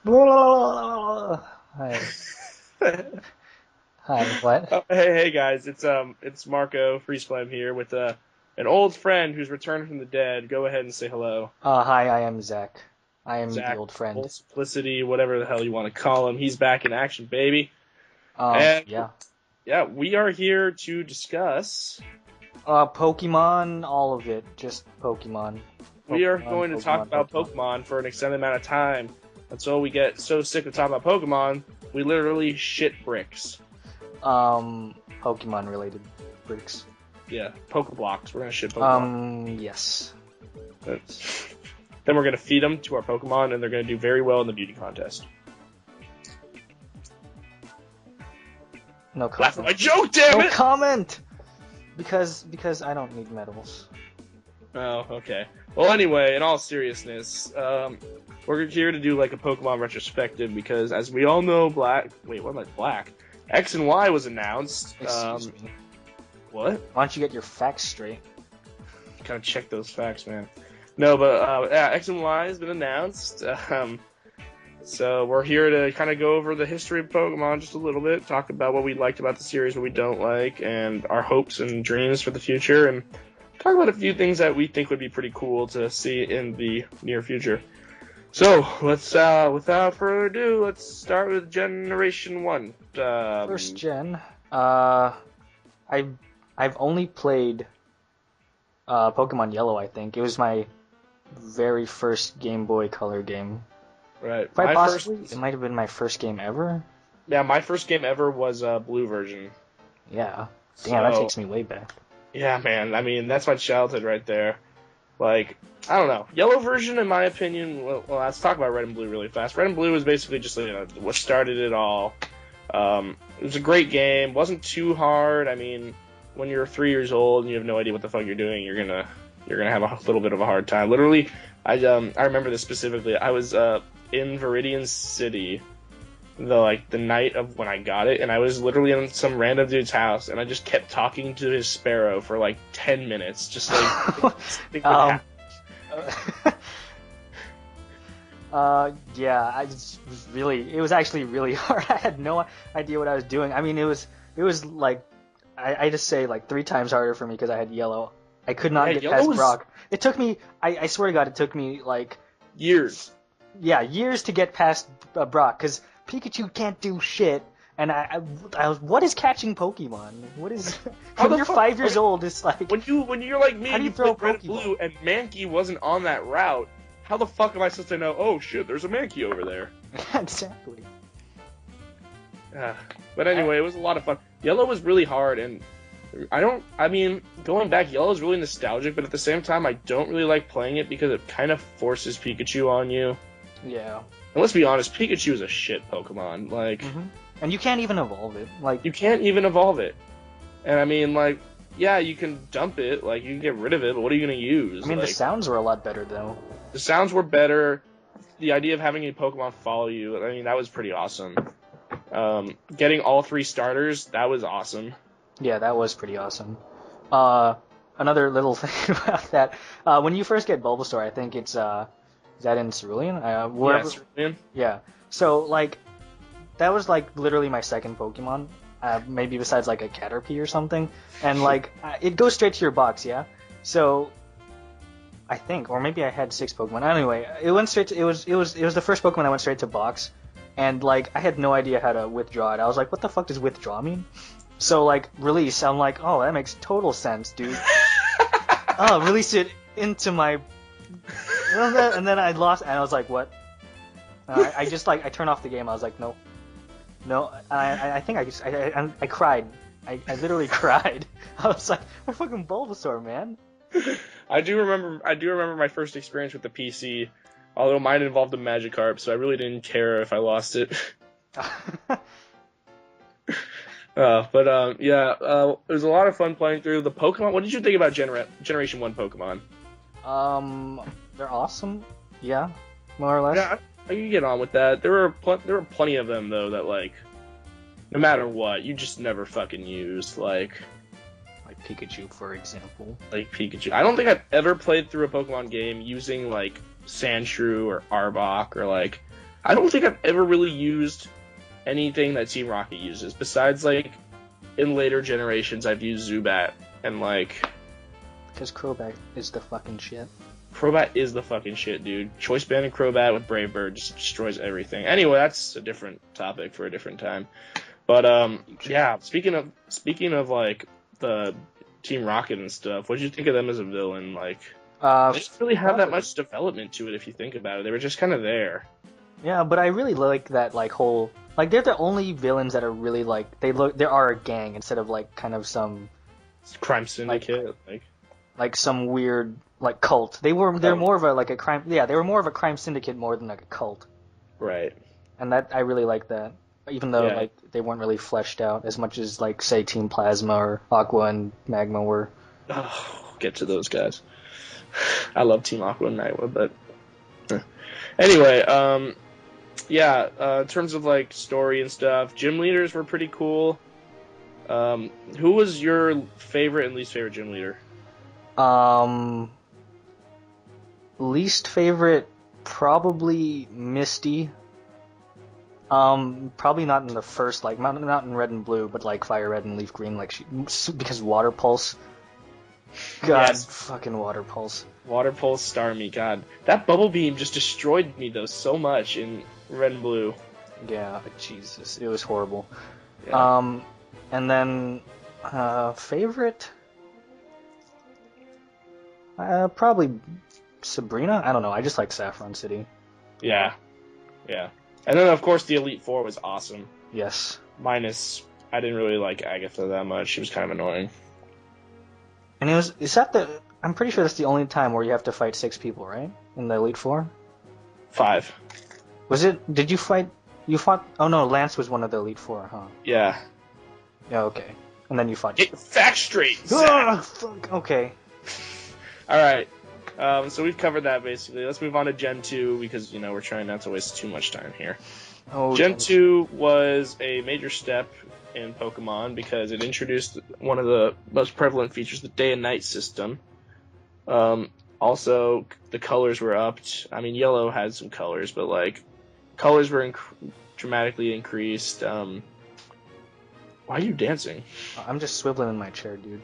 Hi. Hi, what? Hey guys, it's Marco Freezeflame here with an old friend who's returned from the dead. Go ahead and say hello. Hi, I am Zach. I am the Zach, old friend. LolSimplicity, whatever the hell you want to call him. He's back in action, baby. And Yeah. yeah, we are here to discuss. Pokemon, all of it. Just Pokemon. We are Pokemon, going to talk about Pokemon for an extended amount of time until we get so sick of talking about Pokemon, we literally shit bricks. Pokemon related bricks. Yeah, Pokeblocks. We're gonna shit Pokemon. Yes. Then we're gonna feed them to our Pokemon, and they're gonna do very well in the beauty contest. No comment. Laugh at my joke, damn No it! comment! Because I don't need medals. Oh, okay. Well, anyway, in all seriousness, we're here to do like a Pokemon retrospective because, as we all know, X and Y was announced. Excuse me. What? Why don't you get your facts straight? Gotta check those facts, man. No, but yeah, X and Y has been announced. So we're here to kind of go over the history of Pokemon just a little bit, talk about what we liked about the series, what we don't like, and our hopes and dreams for the future, and talk about a few things that we think would be pretty cool to see in the near future. So let's, without further ado, let's start with Generation 1. First gen. I've only played Pokemon Yellow. I think it was my very first Game Boy Color game. Right. It might have been my first game ever. Yeah, my first game ever was Blue version. Yeah. Damn, that takes me way back. Yeah, man. I mean, that's my childhood right there. Like, I don't know. Yellow version, in my opinion, well, let's talk about Red and Blue really fast. Red and Blue was basically just what started it all. It was a great game. Wasn't too hard. I mean, when you're 3 years old and you have no idea what the fuck you're doing, you're gonna have a little bit of a hard time. Literally, I remember this specifically. I was in Viridian City the night of when I got it, and I was literally in some random dude's house, and I just kept talking to his sparrow for like 10 minutes, just like yeah, it was actually really hard. I had no idea what I was doing. I mean, it was like, I just say like 3 times harder for me because I had Yellow. I could not get past Brock. It took me, I swear to God, it took me like years. Yeah, years to get past Brock, because Pikachu can't do shit, and I was, what is catching Pokemon? What is, when you're 5 years old, it's like... When you're like me, and you played Red and Blue, and Mankey wasn't on that route, how the fuck am I supposed to know, oh shit, there's a Mankey over there? Exactly. But anyway, it was a lot of fun. Yellow was really hard, and going back, Yellow is really nostalgic, but at the same time, I don't really like playing it because it kind of forces Pikachu on you. Yeah. And let's be honest, Pikachu is a shit Pokemon. Like, and you can't even evolve it. Like, you can't even evolve it. And I mean, like, yeah, you can dump it, like, you can get rid of it, but what are you gonna use? I mean, the sounds were a lot better, though. The sounds were better. The idea of having a Pokemon follow you, I mean, that was pretty awesome. Getting all 3 starters, that was awesome. Yeah, that was pretty awesome. Another little thing about that, when you first get Bulbasaur, I think it's, is that in Cerulean? Cerulean? Yeah. So, like, that was, like, literally my second Pokemon. Maybe besides, like, a Caterpie or something. And, like, it goes straight to your box, yeah? So, I think, or maybe I had 6 Pokemon. Anyway, it was the first Pokemon that went straight to box. And, like, I had no idea how to withdraw it. I was like, what the fuck does withdraw mean? So, like, release, I'm like, oh, that makes total sense, dude. Oh, release it into my... And then I lost, and I was like, what? I just, like, I turned off the game. I was like, no. I think I cried. I literally cried. I was like, my fucking Bulbasaur, man. I do remember my first experience with the PC, although mine involved a Magikarp, so I really didn't care if I lost it. Yeah, it was a lot of fun playing through the Pokemon. What did you think about Generation 1 Pokemon? They're awesome. Yeah, more or less. Yeah, I can get on with that. There were plenty of them though that, like, no matter what, you just never fucking used, like Pikachu, for example. Like Pikachu. I don't think I've ever played through a Pokemon game using like Sandshrew or Arbok or like I don't think I've ever really used anything that Team Rocket uses. Besides, like, in later generations, I've used Zubat, and, like... Because Crobat is the fucking shit. Crobat is the fucking shit, dude. Choice Band and Crobat with Brave Bird just destroys everything. Anyway, that's a different topic for a different time. But, yeah, speaking of, like, the Team Rocket and stuff, what did you think of them as a villain? Like, they didn't really have that much development to it if you think about it. They were just kind of there. Yeah, but I really like that, like, whole... Like, they're the only villains that are really, like... They are a gang instead of, like, kind of some... Crime syndicate, like some weird, like, cult. They're more of a, like, a crime... Yeah, they were more of a crime syndicate more than, like, a cult. Right. And that, I really like that. Even though, like, they weren't really fleshed out as much as, like, say, Team Plasma or Aqua and Magma were. Oh, we'll get to those guys. I love Team Aqua and Magma, but... Anyway, yeah, in terms of, like, story and stuff, gym leaders were pretty cool. Who was your favorite and least favorite gym leader? Least favorite, probably Misty. Probably not in the first, like, not in Red and Blue, but, like, Fire Red and Leaf Green, like, because Water Pulse. God, yes. Fucking Water Pulse. Water Pulse, Starmie, God. That Bubble Beam just destroyed me, though, so much in Red and Blue. Yeah, Jesus, it was horrible. Yeah. And then, favorite? Probably Sabrina? I don't know, I just like Saffron City. Yeah. Yeah. And then, of course, the Elite Four was awesome. Yes. Minus, I didn't really like Agatha that much. She was kind of annoying. And I'm pretty sure that's the only time where you have to fight 6 people, right? In the Elite Four? 5. Did you fought, oh no, Lance was one of the Elite Four, huh? Yeah. Yeah, okay. And then you fought... Get your facts straight, Zach! Fuck, okay. Alright. So we've covered that, basically. Let's move on to Gen 2, because, you know, we're trying not to waste too much time here. Oh, Gen 2 was a major step in Pokemon, because it introduced one of the most prevalent features, the day and night system. Also, the colors were upped. I mean, Yellow had some colors, but, like, colors were dramatically increased. Why are you dancing? I'm just swiveling in my chair, dude.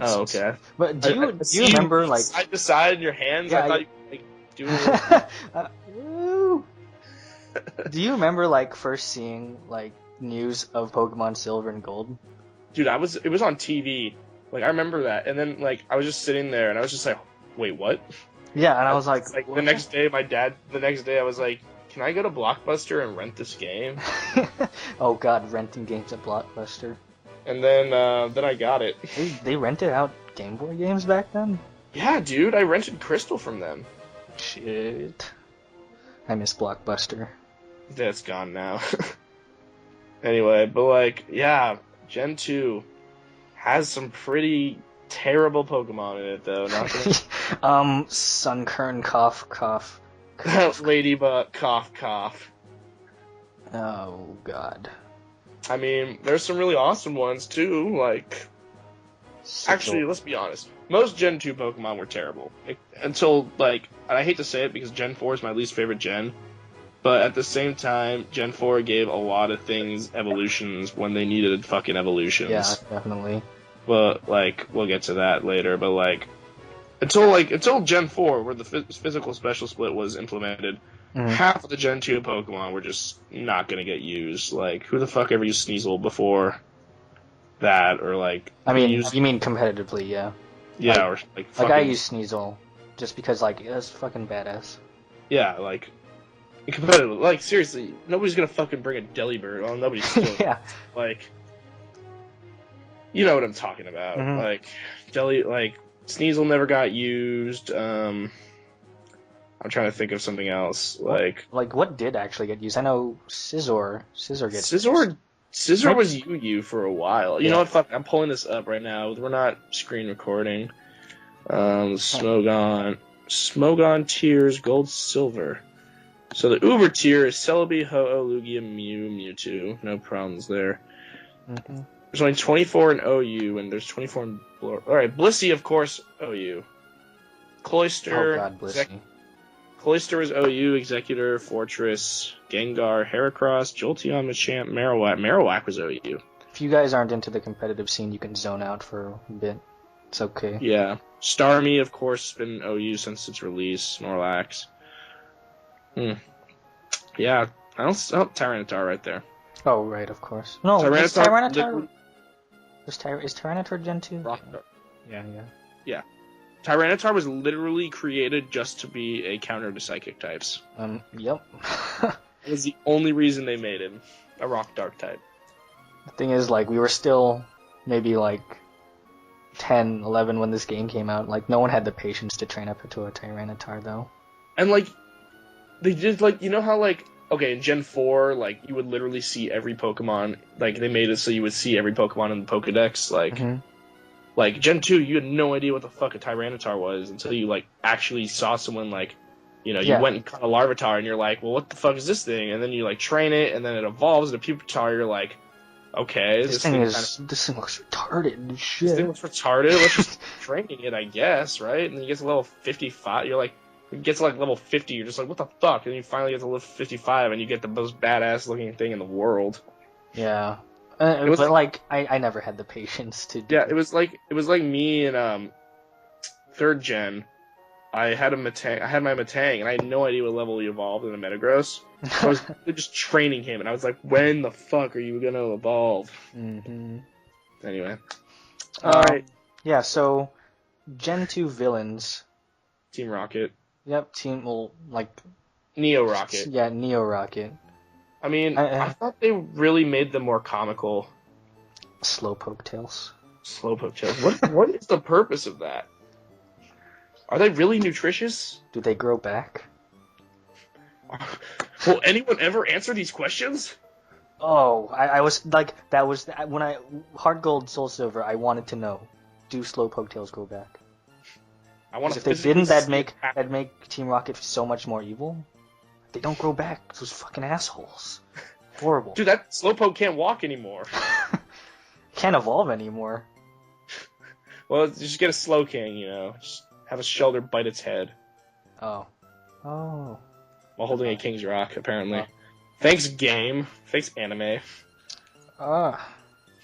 Oh, okay. But do you remember, like... Side to side in your hands? Yeah, I thought you were, like, doing... Do you remember, like, first seeing, like, news of Pokemon Silver and Gold? Dude, it was on TV. Like, I remember that. And then, like, I was just sitting there, and I was just like, wait, what? Yeah, and I was like... the next day, I was like, can I go to Blockbuster and rent this game? Oh, God, renting games at Blockbuster. And then I got it. They rented out Game Boy games back then? Yeah, dude, I rented Crystal from them. Shit. I miss Blockbuster. That's gone now. Anyway, but, like, yeah, Gen 2 has some pretty terrible Pokemon in it, though. Not gonna... Sunkern, cough. Ladybug, cough. Oh, God. I mean, there's some really awesome ones, too, like... Actually, let's be honest. Most Gen 2 Pokemon were terrible. Until, like, and I hate to say it because Gen 4 is my least favorite gen, but at the same time, Gen 4 gave a lot of things evolutions when they needed fucking evolutions. Yeah, definitely. But, like, we'll get to that later, but, like, until Gen 4, where the physical special split was implemented, half of the Gen 2 Pokemon were just not gonna get used. Like, who the fuck ever used Sneasel before that, or, like... I mean, you mean competitively, yeah. Yeah, like, or, like, fucking... Like, I use Sneasel, just because, like, it's fucking badass. Yeah, like... Competitive. Like, seriously, nobody's gonna fucking bring a Delibird. Well, nobody's still... Yeah. Like... You know what I'm talking about. Like, Sneasel never got used. I'm trying to think of something else. Like, what did actually get used? I know Scizor gets Scizor was UU for a while. You know what? Fuck, I'm pulling this up right now. We're not screen recording. Smogon tiers, gold, silver. So the Uber tier is Celebi, Ho-Oh, Lugia, Mew, Mewtwo. No problems there. There's only 24 in OU, and there's 24 in... Alright, Blissey, of course, OU. Cloyster... Oh god, Blissey. Cloyster was OU, Executor, Fortress, Gengar, Heracross, Jolteon, Machamp, Marowak. Marowak was OU. If you guys aren't into the competitive scene, you can zone out for a bit. It's okay. Yeah. Starmie, of course, has been OU since its release. Snorlax. Yeah. Tyranitar right there. Oh, right, of course. No, Tyranitar... Is Tyranitar Gen 2? Rockdart. Yeah. Tyranitar was literally created just to be a counter to Psychic types. Yep. It was the only reason they made him a Rock Dark type. The thing is, like, we were still maybe, like, 10, 11 when this game came out. Like, no one had the patience to train up into a Tyranitar, though. And, like, they did, like, you know how, like, okay, in Gen 4, like, you would literally see every Pokemon, like, they made it so you would see every Pokemon in the Pokedex, like, like, Gen 2, you had no idea what the fuck a Tyranitar was until you, like, actually saw someone, like, you know, you went and caught a Larvitar, and you're like, well, what the fuck is this thing? And then you, like, train it, and then it evolves into Pupitar, you're like, okay, this thing looks retarded as shit. This thing looks retarded, let's just training it, I guess, right? And then you get to level 55, you're like, it gets to, like, level 50, you're just like, what the fuck? And then you finally get to level 55, and you get the most badass looking thing in the world. Yeah. But, like, I never had the patience to do it. It was like me in, 3rd gen. I had my Metang, and I had no idea what level he evolved in a Metagross. I was just training him, and I was like, when the fuck are you gonna evolve? Anyway. Alright. Yeah, so, Gen 2 villains. Team Rocket. Yep, Neo Rocket. Yeah, Neo Rocket. I mean, I thought they really made them more comical. Slowpoke tails. Slowpoke tails. What is the purpose of that? Are they really nutritious? Do they grow back? Will anyone ever answer these questions? Oh, I was like, that was when I Heart Gold, Soul Silver. I wanted to know, do Slowpoke tails grow back? If they didn't, that'd make Team Rocket so much more evil. They don't grow back. Those fucking assholes. Horrible. Dude, that Slowpoke can't walk anymore. Can't evolve anymore. Well, just get a Slowking, you know. Just have a Shelter bite its head. Oh. While holding a King's Rock, apparently. Oh. Thanks, game. Thanks, anime.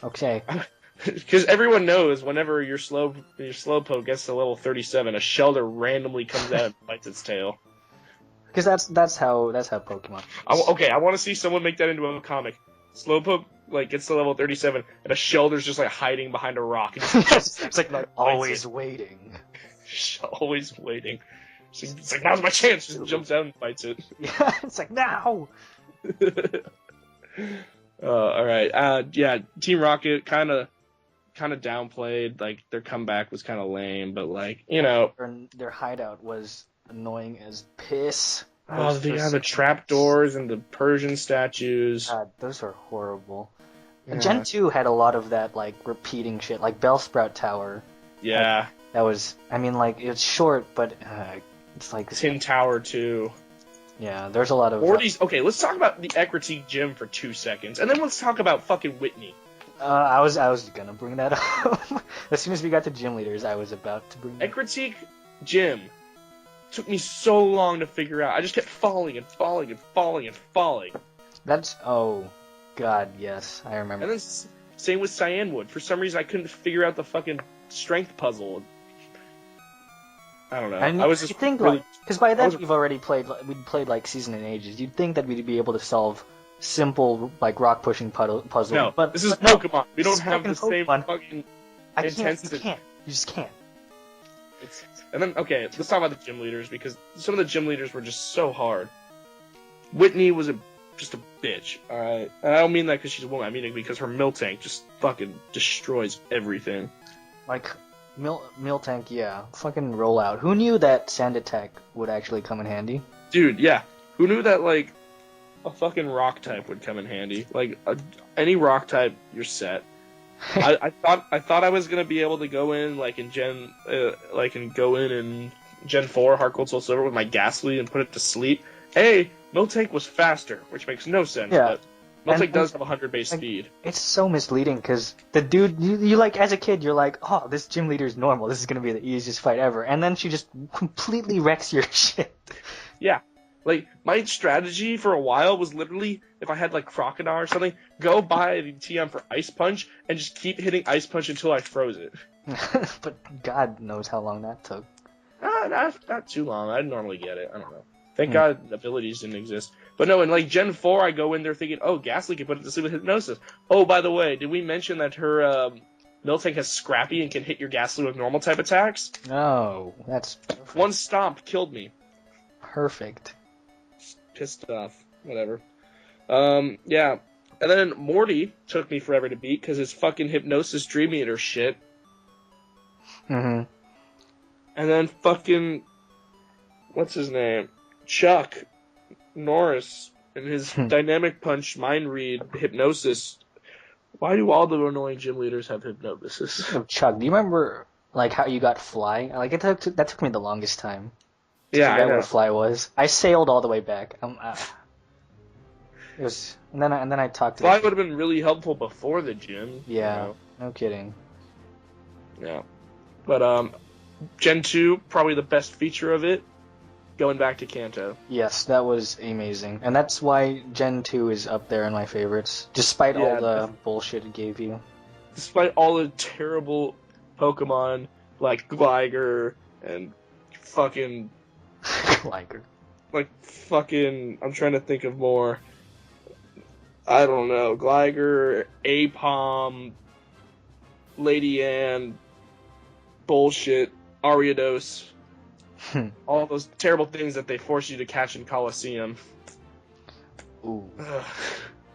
Okay. Because everyone knows whenever your Slowpoke gets to level 37, a Shelter randomly comes out and bites its tail. Because that's how Pokemon. I want to see someone make that into a comic. Slowpoke gets to level 37, and a Shelter's just hiding behind a rock. And it's like always waiting. Always waiting. It's like now's my chance. Just jumps out and bites it. Yeah, it's like now. All right. Yeah. Team Rocket kind of downplayed. Like their comeback was kind of lame, but their hideout was annoying as piss. Oh, the trapdoors and the Persian statues. God, those are horrible. Yeah. Gen 2 had a lot of that repeating shit, like Bellsprout Tower. Yeah. That was, it's short, but it's like... Tin Tower, too. Yeah, there's a lot of... Okay, let's talk about the Ecruteak Gym for 2 seconds, and then let's talk about fucking Whitney. I was gonna bring that up. As soon as we got to gym leaders, I was about to bring that up. Ecruteak Gym took me so long to figure out. I just kept falling and falling and falling and falling. Oh, God, yes, I remember. And then same with Cyanwood. For some reason, I couldn't figure out the fucking strength puzzle. I don't know. Because by then we'd played Season and Ages. You'd think that we'd be able to solve simple rock pushing puzzle. No, but this is Pokemon. We don't have the same fucking intensity. You just can't. And then let's talk about the gym leaders because some of the gym leaders were just so hard. Whitney was just a bitch. All right, and I don't mean that because she's a woman. I mean it because her Miltank just fucking destroys everything. Miltank, yeah. Fucking roll out. Who knew that Sand Attack would actually come in handy? Dude, yeah. Who knew that, a fucking rock type would come in handy? Any rock type, you're set. I thought I was gonna be able to go in, in Gen 4, Heart Gold, Soul Silver with my Ghastly and put it to sleep. Miltank was faster, which makes no sense, but... Miltank does have 100 base speed. It's so misleading because the dude, you as a kid, you're like, oh, this gym leader's normal. This is gonna be the easiest fight ever, and then she just completely wrecks your shit. Yeah, Like, my strategy for a while was literally, if I had, like, Crocodile or something, go buy the TM for Ice Punch and just keep hitting Ice Punch until I froze it. But God knows how long that took. Not too long. I'd normally get it. I don't know. Thank God abilities didn't exist. But no, in, like, Gen 4, I go in there thinking, oh, Ghastly can put it to sleep with Hypnosis. Oh, by the way, did we mention that her, Miltank has Scrappy and can hit your Ghastly with normal type attacks? No, that's perfect. One stomp killed me. Perfect. Pissed off. Whatever. Yeah. And then Morty took me forever to beat because his fucking Hypnosis Dream Eater shit. Mm-hmm. And then fucking... What's his name? Chuck Norris and his Dynamic Punch, Mind Read, Hypnosis. Why do all the annoying gym leaders have Hypnosis? Oh, Chuck, do you remember like how you got Fly? Like that took me the longest time. Yeah, I know. What Fly was. I sailed all the way back. It was, and then I talked to. Fly would have been really helpful before the gym. Yeah, you know? no kidding. Yeah, but Gen 2 probably the best feature of it. Going back to Kanto. Yes, that was amazing, and that's why Gen 2 is up there in my favorites, despite all the bullshit it gave you. Despite all the terrible Pokemon like Gligar and fucking Gligar. Like fucking, I'm trying to think of more. I don't know, Gligar, Apom, Lady Ann, bullshit, Ariados. All those terrible things that they force you to catch in Coliseum. Ooh.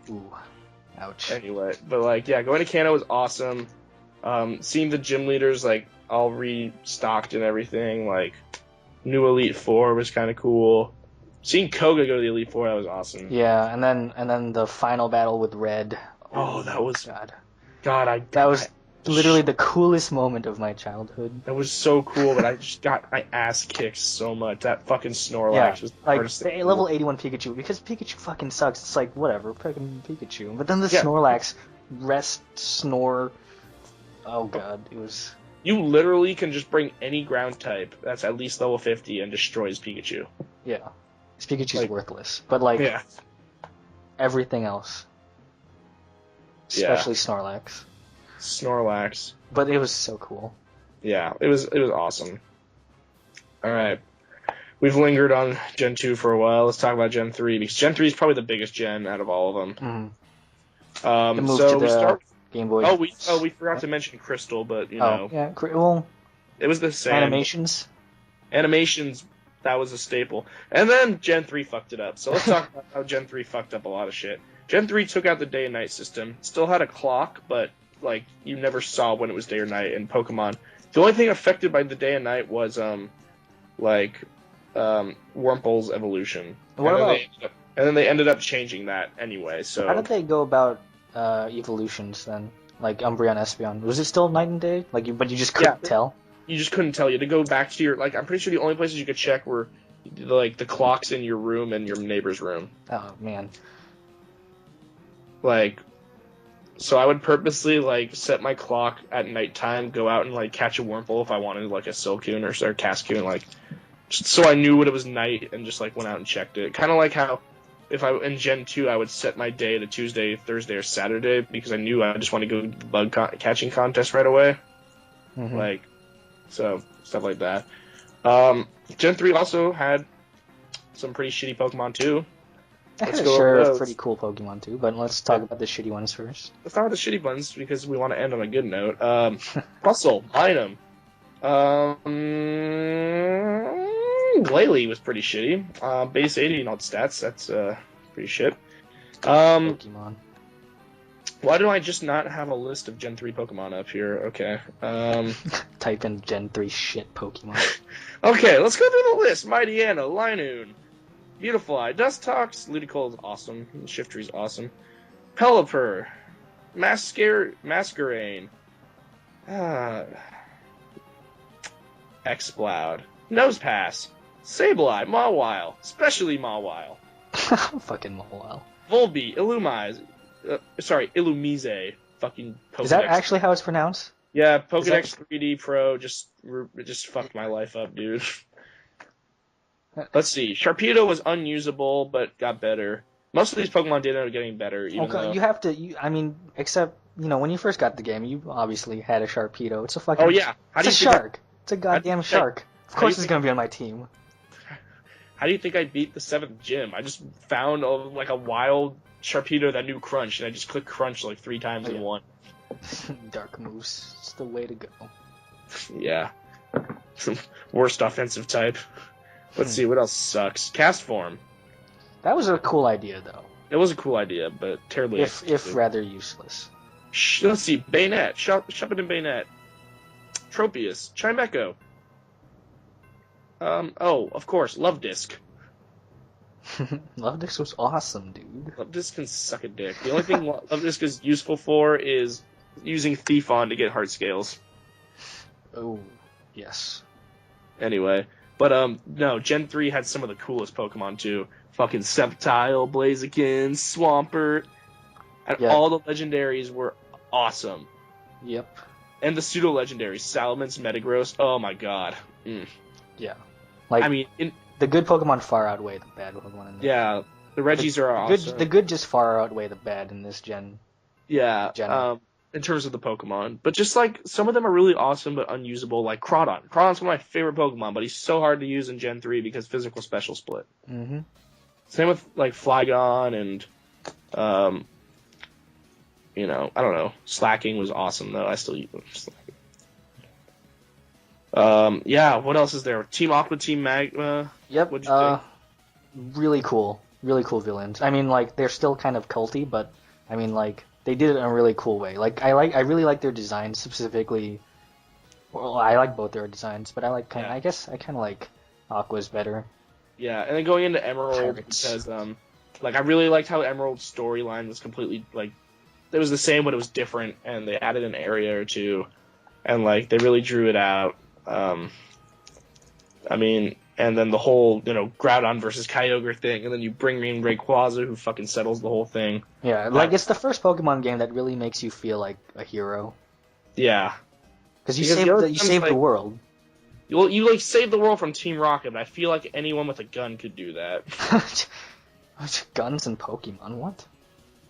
Ooh. Ouch. Anyway, but like, yeah, going to Kanto was awesome. Seeing the gym leaders like all restocked and everything, like new Elite Four was kind of cool. Seeing Koga go to the Elite Four, that was awesome. Yeah, and then the final battle with Red. Oh, that was God. That was literally the coolest moment of my childhood. That was so cool, but I just got my ass kicked so much. That fucking Snorlax was the hardest thing. Like, level 81 Pikachu, because Pikachu fucking sucks. It's like, whatever, fucking Pikachu. But then the Snorlax, Snore... Oh god, it was... You literally can just bring any ground type that's at least level 50 and destroys Pikachu. Yeah. This Pikachu's worthless. But, everything else. Especially Snorlax. Snorlax. But it was so cool. Yeah, it was awesome. Alright. We've lingered on Gen 2 for a while. Let's talk about Gen 3, because Gen 3 is probably the biggest gen out of all of them. So we start Game Boy. We forgot to mention Crystal, but you know. Yeah, well, it was the same. Animations, that was a staple. And then Gen 3 fucked it up. So let's talk about how Gen 3 fucked up a lot of shit. Gen 3 took out the day and night system. Still had a clock, but like you never saw when it was day or night in Pokemon. The only thing affected by the day and night was Wurmple's evolution. And then they ended up changing that anyway. So how did they go about evolutions then? Like Umbreon, Espeon. Was it still night and day? But you just couldn't tell? You just couldn't tell. You had to go back to your, I'm pretty sure the only places you could check were the clocks in your room and your neighbor's room. Oh man. So I would purposely set my clock at nighttime, go out and catch a Wurmple if I wanted a Silcoon or Cascoon, just so I knew when it was night and just went out and checked it. Kind of like how if I in Gen 2 I would set my day to Tuesday, Thursday, or Saturday because I knew I just want to go to the bug catching contest right away. Mm-hmm. So stuff like that. Gen 3 also had some pretty shitty Pokemon too. I had a share of pretty cool Pokemon too, but let's talk about the shitty ones first. Let's start with the shitty ones because we want to end on a good note. Bustle, Bynum. Glalie was pretty shitty. Base 80 and all the stats, that's pretty shit. Pokemon. Why do I just not have a list of Gen 3 Pokemon up here? Okay. Type in Gen 3 shit Pokemon. Okay, let's go through the list. Mightyena, Linoon, Beautifly, Dustox, Ludicolo is awesome, Shiftry's awesome, Pelipper, Masquerain, Exploud, Nosepass, Sableye, Mawile, especially Mawile. Fucking Mawile. Volbeat, Illumise, fucking Pokedex. Is that actually how it's pronounced? Yeah, Pokedex 3D Pro just fucked my life up, dude. Let's see. Sharpedo was unusable, but got better. Most of these Pokemon did end up getting better, even though... You have to. I mean, except when you first got the game, you obviously had a Sharpedo. It's a fucking. Oh yeah. It's a shark. It's a goddamn shark. Of course, it's gonna be on my team. How do you think I beat the 7th gym? I just found a wild Sharpedo that knew Crunch, and I just clicked Crunch like 3 times in one. Dark moves. It's the way to go. Yeah. Worst offensive type. Let's see, what else sucks? Cast Form. That was a cool idea, though. It was a cool idea, but terribly if rather useless. Let's see, Bayonet. Sharpened Bayonet. Tropius. Chimecho. Of course, Love Disc. Love Disc was awesome, dude. Love Disc can suck a dick. The only thing Love Disc is useful for is using Thief on to get heart scales. Oh, yes. Anyway, but no, Gen 3 had some of the coolest Pokemon too. Fucking Sceptile, Blaziken, Swampert, and all the legendaries were awesome. Yep. And the pseudo-legendaries, Salamence, Metagross, oh my god. Yeah. I mean, the good Pokemon far outweigh the bad Pokemon in this. Yeah, the Regis are awesome. The good just far outweigh the bad in this gen. Yeah, in terms of the Pokemon. But just some of them are really awesome but unusable, like Crawdon. Crawdon's one of my favorite Pokemon, but he's so hard to use in Gen 3 because physical special split. Mm-hmm. Same with Flygon and I don't know. Slacking was awesome though. I still use Slacking. What else is there? Team Aqua, Team Magma. Yep. What'd you think? Really cool villains. I mean, they're still kind of culty, but I mean, they did it in a really cool way. I really like their designs specifically. Well, I like both their designs, but I guess I kind of like Aqua's better. Yeah, and then going into Emerald, because I really liked how Emerald's storyline was completely it was the same, but it was different, and they added an area or two, and they really drew it out. And then the whole Groudon versus Kyogre thing, and then you bring in Rayquaza, who fucking settles the whole thing. Yeah, it's the first Pokemon game that really makes you feel like a hero. Yeah, because you saved the world. Well, you saved the world from Team Rocket, but I feel like anyone with a gun could do that. Guns and Pokemon, what?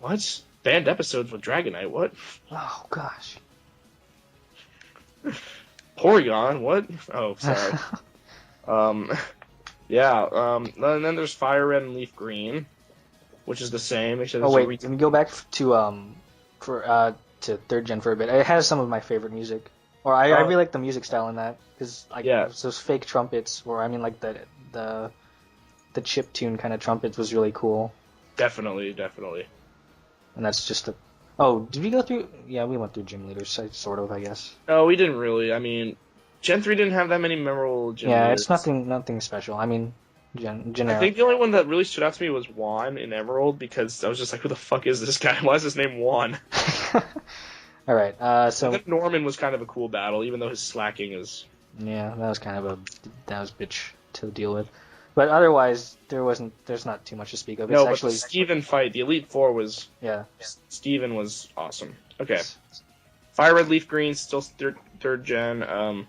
What? Banned episodes with Dragonite, what? Oh, gosh. Porygon, what? Oh, sorry. And then there's Fire Red and Leaf Green, which is the same, except wait, can we go back to 3rd gen for a bit? It has some of my favorite music. Or I really like the music style in that, because those fake trumpets, or the chiptune kind of trumpets was really cool. Definitely. And that's just did we go through? Yeah, we went through gym leaders, sort of, I guess. No, we didn't really. I mean, Gen 3 didn't have that many memorable gym leaders. It's nothing special. I mean, generic. I think the only one that really stood out to me was Juan in Emerald, because I was just like, who the fuck is this guy? Why is his name Juan? All right, so... I think Norman was kind of a cool battle, even though his slacking is... Yeah, that was kind of that was bitch to deal with. But otherwise, there's not too much to speak of. But the Steven fight, the Elite Four was... Yeah. Steven was awesome. Okay. Fire Red, Leaf Green, still 3rd gen.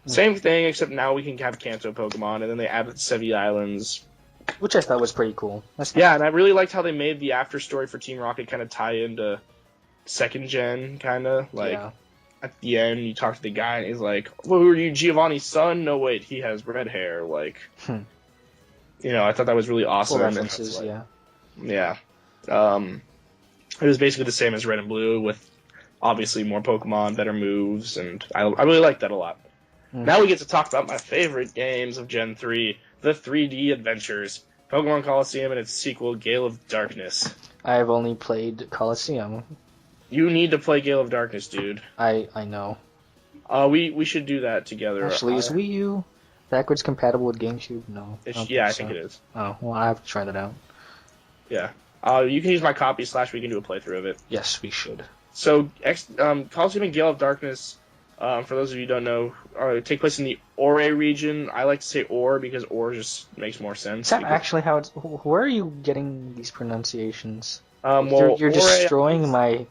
Same thing, except now we can have Kanto Pokemon, and then they added Sevi Islands. Which I thought was pretty cool. Yeah, and I really liked how they made the after story for Team Rocket kind of tie into 2nd gen, kind of. At the end, you talk to the guy, and he's like, well, who are you, Giovanni's son? No, wait, he has red hair. I thought that was really awesome. Cool references, yeah. Yeah. It was basically the same as Red and Blue, with obviously more Pokemon, better moves, and I really liked that a lot. Now we get to talk about my favorite games of Gen 3, the 3D adventures, Pokemon Coliseum and its sequel, Gale of Darkness. I've only played Coliseum. You need to play Gale of Darkness, dude. I know. We should do that together. Actually, is Wii U backwards compatible with GameCube? No. I think it is. Oh, well, I have to try that out. Yeah. You can use my copy / we can do a playthrough of it. Yes, we should. So, Coliseum and Gale of Darkness, for those of you who don't know, take place in the Ore region. I like to say Ore because Ore just makes more sense. Is that actually how it's... Where are you getting these pronunciations? Well, you're destroying my...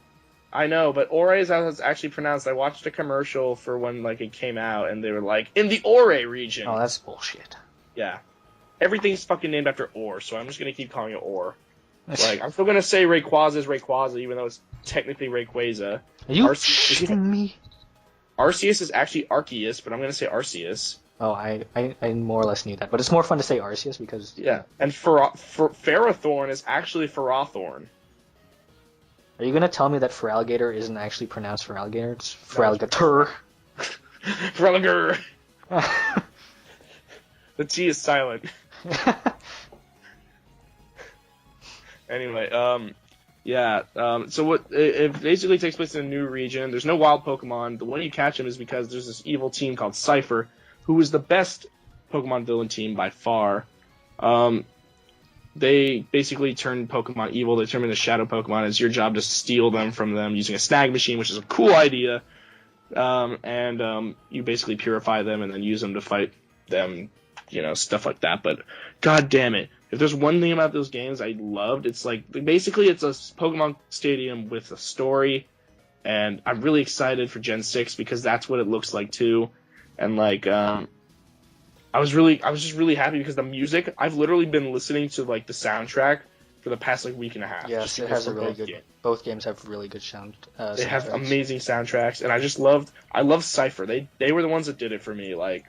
I know, but Ore is how it's actually pronounced. I watched a commercial for when it came out, and they were like, in the Ore region. Oh, that's bullshit. Yeah. everything's fucking named after Or, so I'm just gonna keep calling it Or. Like, I'm still gonna say Rayquaza is Rayquaza, even though it's technically Rayquaza. Are you shitting me? Arceus is actually Arceus, but I'm gonna say Arceus. Oh, I more or less knew that, but it's more fun to say Arceus because... Yeah, and Ferrothorn is actually Ferrothorn. Are you gonna tell me that Feraligatr isn't actually pronounced Feraligatr? It's Feraligatr. Feraligatr! The T is silent. Anyway, so what it basically takes place in a new region. There's no wild Pokemon. The way you catch them is because there's this evil team called Cypher, who is the best Pokemon villain team by far. They basically turn Pokemon evil. They turn them into shadow Pokemon. It's your job to steal them from them using a snag machine, which is a cool idea. You basically purify them and then use them to fight them, stuff like that. But god damn it. If there's one thing about those games I loved, it's like, basically it's a Pokemon Stadium with a story, and I'm really excited for Gen 6 because that's what it looks like too. And like, I was just really happy because the music, I've literally been listening to like the soundtrack for the past like week and a half. Yes, it has a really good, both games have really good sound. They have amazing soundtracks, and I love Cypher. They were the ones that did it for me. Like,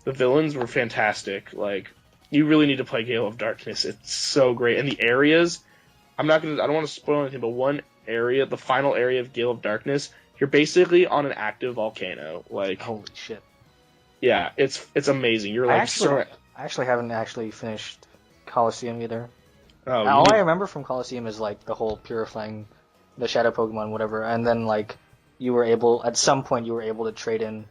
the villains were fantastic. Like, you really need to play Gale of Darkness. It's so great. And the areas, I don't want to spoil anything, but one area, the final area of Gale of Darkness, you're basically on an active volcano. Like, holy shit. Yeah, it's amazing. You're like, I actually haven't finished Colosseum either. Oh, all I remember from Colosseum is like the whole purifying the shadow Pokemon, whatever, and then like at some point you were able to trade in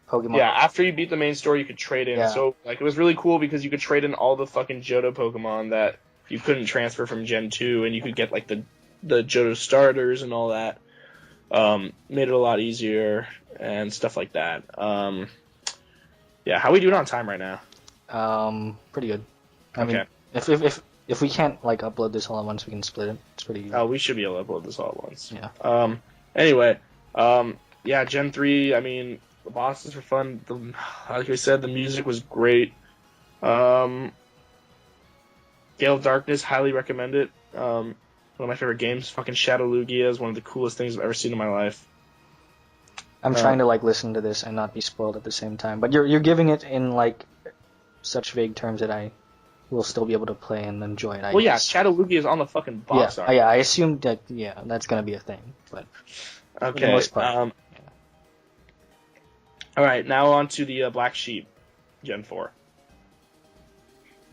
Pokemon. Yeah, after you beat the main story, you could trade in. Yeah. So like it was really cool because you could trade in all the fucking Johto Pokemon that you couldn't transfer from Gen 2, and you could get like the Johto starters and all that. Made it a lot easier and stuff like that. Yeah, how are we doing on time right now? Pretty good. I mean, if we can't like upload this all at once, we can split it. It's pretty easy. Oh, we should be able to upload this all at once. Yeah. Anyway, yeah, Gen 3, I mean, the bosses were fun. Like I said, the music was great. Gale of Darkness, highly recommend it. One of my favorite games. Fucking Shadow Lugia is one of the coolest things I've ever seen in my life. I'm trying to like listen to this and not be spoiled at the same time, but you're giving it in like such vague terms that I will still be able to play and enjoy it. Well, yeah, Shadow Lugia is on the fucking box art. Yeah, I assumed that that's gonna be a thing, but okay. For the most part, All right, now on to the Black Sheep, Gen 4.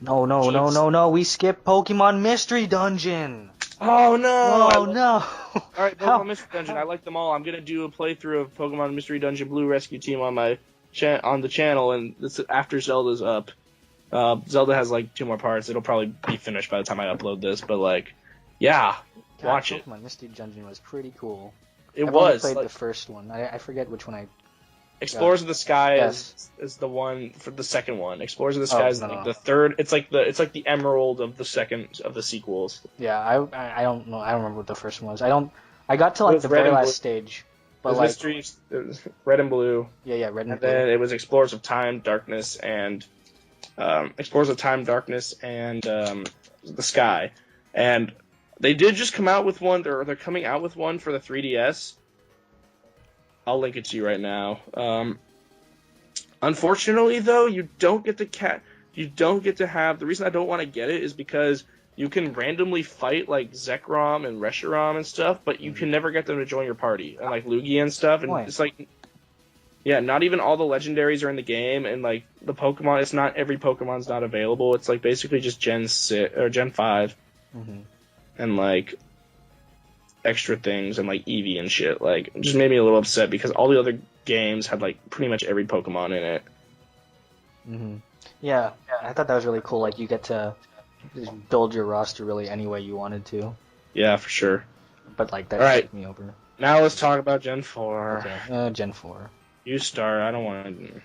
No, we skipped Pokemon Mystery Dungeon. Oh no! Oh no! Alright, Pokemon Mystery Dungeon, I like them all. I'm gonna do a playthrough of Pokemon Mystery Dungeon Blue Rescue Team on my on the channel, and this after Zelda's up. Zelda has like 2 more parts. It'll probably be finished by the time I upload this, but like, yeah, watch it. Pokemon Mystery Dungeon was pretty cool. I've only played the first one. I forget which one I... Explorers of the Sky Yes. is the one for the second one. Explorers of the Sky is like the third. It's like the Emerald of the second of the sequels. Yeah, I don't know. I don't remember what the first one was. I got to like the very last stage. But like Mystery, it was Red and Blue. Yeah, Red and Blue. Then it was Explorers of Time, Darkness, and the Sky. And they did just come out with one. They're coming out with one for the 3DS. I'll link it to you right now. Unfortunately, though, you don't get to have. The reason I don't want to get it is because you can randomly fight like Zekrom and Reshiram and stuff, but you can never get them to join your party, and like Lugia and stuff. And it's like, yeah, not even all the legendaries are in the game, and like the Pokemon, it's not every Pokemon's not available. It's like basically just Gen 6 or Gen 5, and like extra things and like Eevee and shit. Like, it just made me a little upset because all the other games had like pretty much every Pokemon in it. Yeah, I thought that was really cool. Like, you get to just build your roster really any way you wanted to. Yeah, for sure. But like that took me over. Now let's talk about Gen 4. Okay, Gen 4. You start. I don't want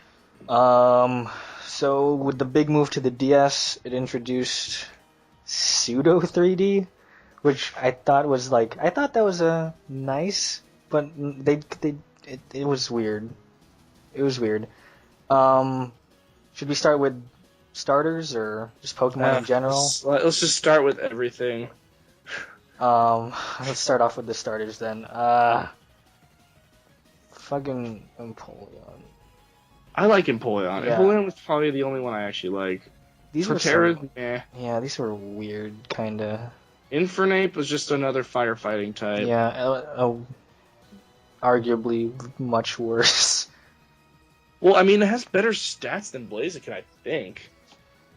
to. So with the big move to the DS, it introduced pseudo 3D, which I thought that was nice, but it was weird. It was weird. Should we start with starters or just Pokemon in general? Let's just start with everything. Let's start off with the starters then. Fucking Empoleon. I like Empoleon. Yeah. Empoleon was probably the only one I actually like. These were Torterra, meh. Yeah, these were weird, kinda. Infernape was just another firefighting type. Yeah, arguably much worse. Well, I mean, it has better stats than Blaziken, I think.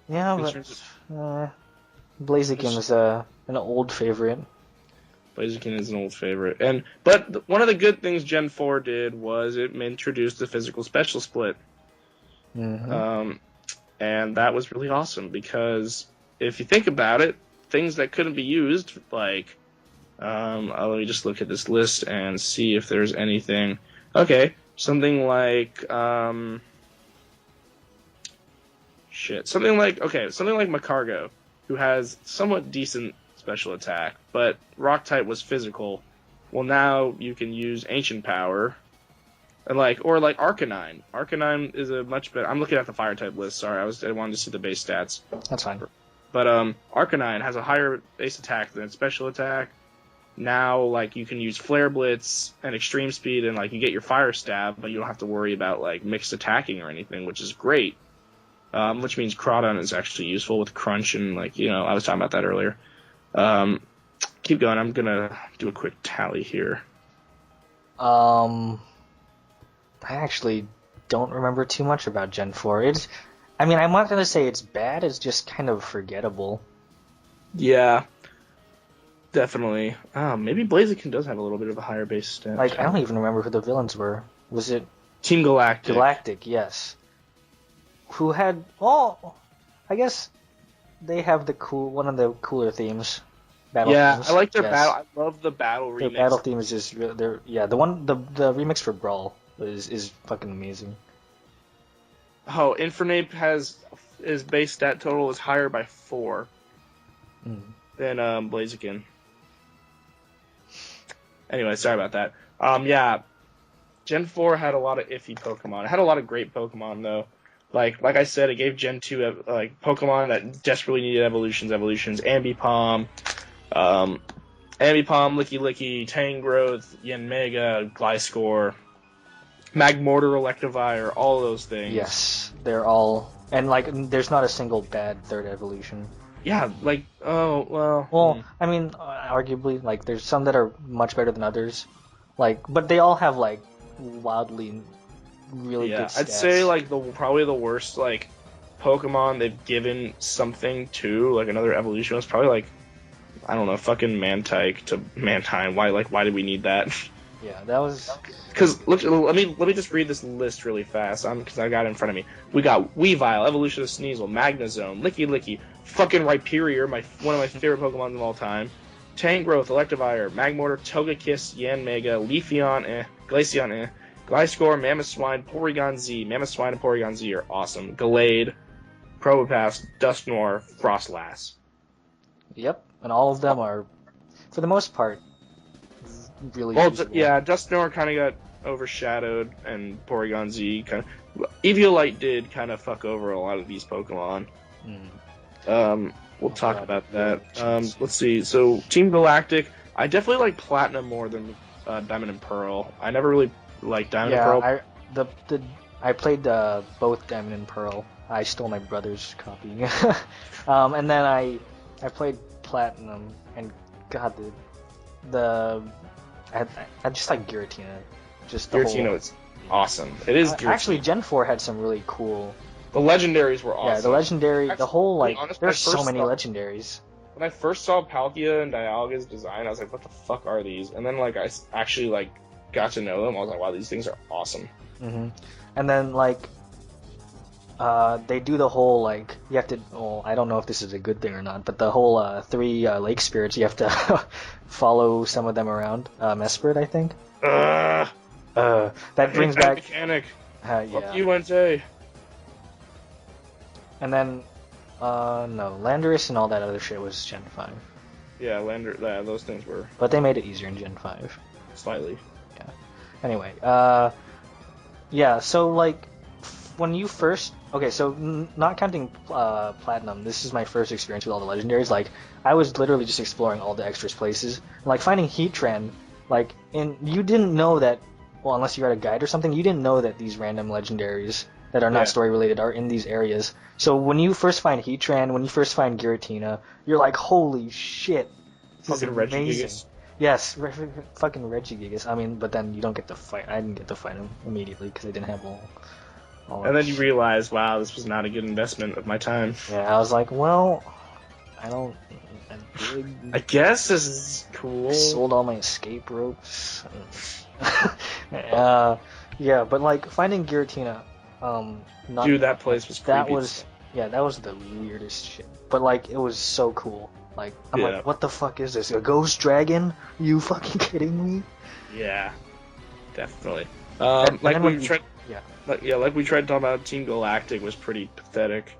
Yeah, but Blaziken's an old favorite. Blaziken is an old favorite, but one of the good things Gen 4 did was it introduced the physical special split. Mm-hmm. And that was really awesome because if you think about it, things that couldn't be used, like, let me just look at this list and see if there's anything. Okay, something like, something like Macargo, who has somewhat decent special attack, but Rock type was physical. Well, now you can use Ancient Power. And or Arcanine. Arcanine is a much better. I'm looking at the fire type list. Sorry, I wanted to see the base stats. That's fine. But Arcanine has a higher base attack than its special attack. Now, you can use Flare Blitz and Extreme Speed, and you get your Fire Stab, but you don't have to worry about mixed attacking or anything, which is great. Which means Crawdon is actually useful with Crunch, and I was talking about that earlier. Keep going. I'm gonna do a quick tally here. I actually don't remember too much about Gen 4. I'm not going to say it's bad, it's just kind of forgettable. Yeah, definitely. Maybe Blaziken does have a little bit of a higher base stat. I don't even remember who the villains were. Was it... Team Galactic. Galactic, yes. Who had... Well, I guess they have one of the cooler themes. Battle themes. I like their battle. I love the battle remix. Their battle theme is just... the remix for Brawl is fucking amazing. Oh, Infernape his base stat total is higher by 4 than Blaziken. Anyway, sorry about that. Gen 4 had a lot of iffy Pokemon. It had a lot of great Pokemon though. Like I said, it gave Gen 2 Pokemon that desperately needed evolutions, Ambipom, Licky Licky, Tangrowth, Yanmega, Gliscor, Magmortar, Electivire, all those things. Yes, they're all... And, there's not a single bad third evolution. Yeah, arguably, there's some that are much better than others. But they all have, wildly really good stats. I'd say, probably the worst, Pokemon they've given something to, another evolution was probably, I don't know, fucking Mantike to Mantine. Why did we need that? Yeah, that was... Because, look, let me just read this list really fast, because I got it in front of me. We got Weavile, Evolution of Sneasel, Magnezone, Licky Licky, fucking Rhyperior, one of my favorite Pokemon of all time, Tangrowth, Electivire, Magmortar, Togekiss, Yanmega, Leafeon, Glaceon, Gliscor, Mamoswine, Porygon Z. Mamoswine and Porygon Z are awesome. Gallade, Probopass, Dusknoir, Frostlass. Yep, and all of them are, for the most part, really usable. Yeah, Dusknoir kind of got overshadowed, and Porygon Z kind of... Eviolite did kind of fuck over a lot of these Pokemon. We'll talk about that. Let's see. So, Team Galactic, I definitely like Platinum more than Diamond and Pearl. I never really liked Diamond and Pearl. I played both Diamond and Pearl. I stole my brother's copy. And then I played Platinum, and God, I just like Giratina. Giratina is awesome. It is Giratina. Actually, Gen 4 had some really cool... The legendaries were awesome. Yeah, the legendary, Actually, the whole, there's so many legendaries. When I first saw Palkia and Dialga's design, I was like, what the fuck are these? And then, I actually, got to know them. I was like, wow, these things are awesome. Mm-hmm. And then, they do the whole, you have to... Well, I don't know if this is a good thing or not, but the whole 3 lake spirits, you have to follow some of them around. Mesprit, I think. That brings back... Mechanic. Yeah. Fuck you, Entei. And then, no, Landorus and all that other shit was Gen 5. Yeah, those things were... But they made it easier in Gen 5. Slightly. Yeah. Anyway, yeah, so, when you first okay, so not counting platinum, this is my first experience with all the legendaries. Like I was literally just exploring all the extras places, like finding Heatran. Like you didn't know that. Well, unless you read a guide or something, you didn't know that these random legendaries that are not story related are in these areas. So when you first find Heatran, when you first find Giratina, you're like, holy shit, this is amazing. Yes, fucking Regigigas. I mean, but then you don't get to fight. I didn't get to fight him immediately because I didn't have all and then you realize, wow, this was not a good investment of my time. Yeah, I was like, well, I don't. I guess this is cool. I sold all my escape ropes. Yeah, but like finding Giratina, dude, that place was creepy. That was the weirdest shit. But like, it was so cool. Like, I'm like, what the fuck is this? A ghost dragon? Are you fucking kidding me? Yeah, definitely. Like we tried to talk about, Team Galactic was pretty pathetic.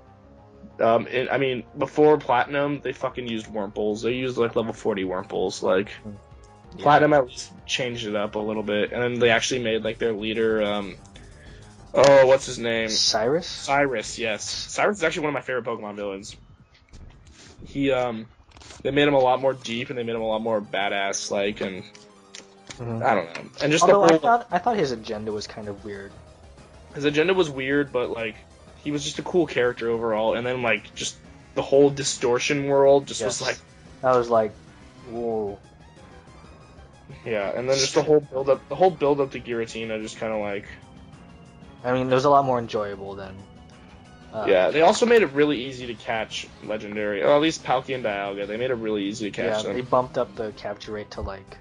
I mean, before Platinum, they fucking used Wurmples. They used like level 40 Wurmples. Like, Platinum at least changed it up a little bit, and then they actually made like their leader. What's his name? Cyrus. Cyrus, yes. Cyrus is actually one of my favorite Pokemon villains. They made him a lot more deep, and they made him a lot more badass. Like, and I don't know. And just I thought his agenda was kind of weird. His agenda was weird, but like, he was just a cool character overall. And then like, just the whole distortion world just was like. I was like, whoa. Yeah, and then just the whole build up to Giratina, just kind of like. I mean, it was a lot more enjoyable than. Yeah, they also made it really easy to catch legendary, or at least Palkia and Dialga. They made it really easy to catch them. They bumped up the capture rate to like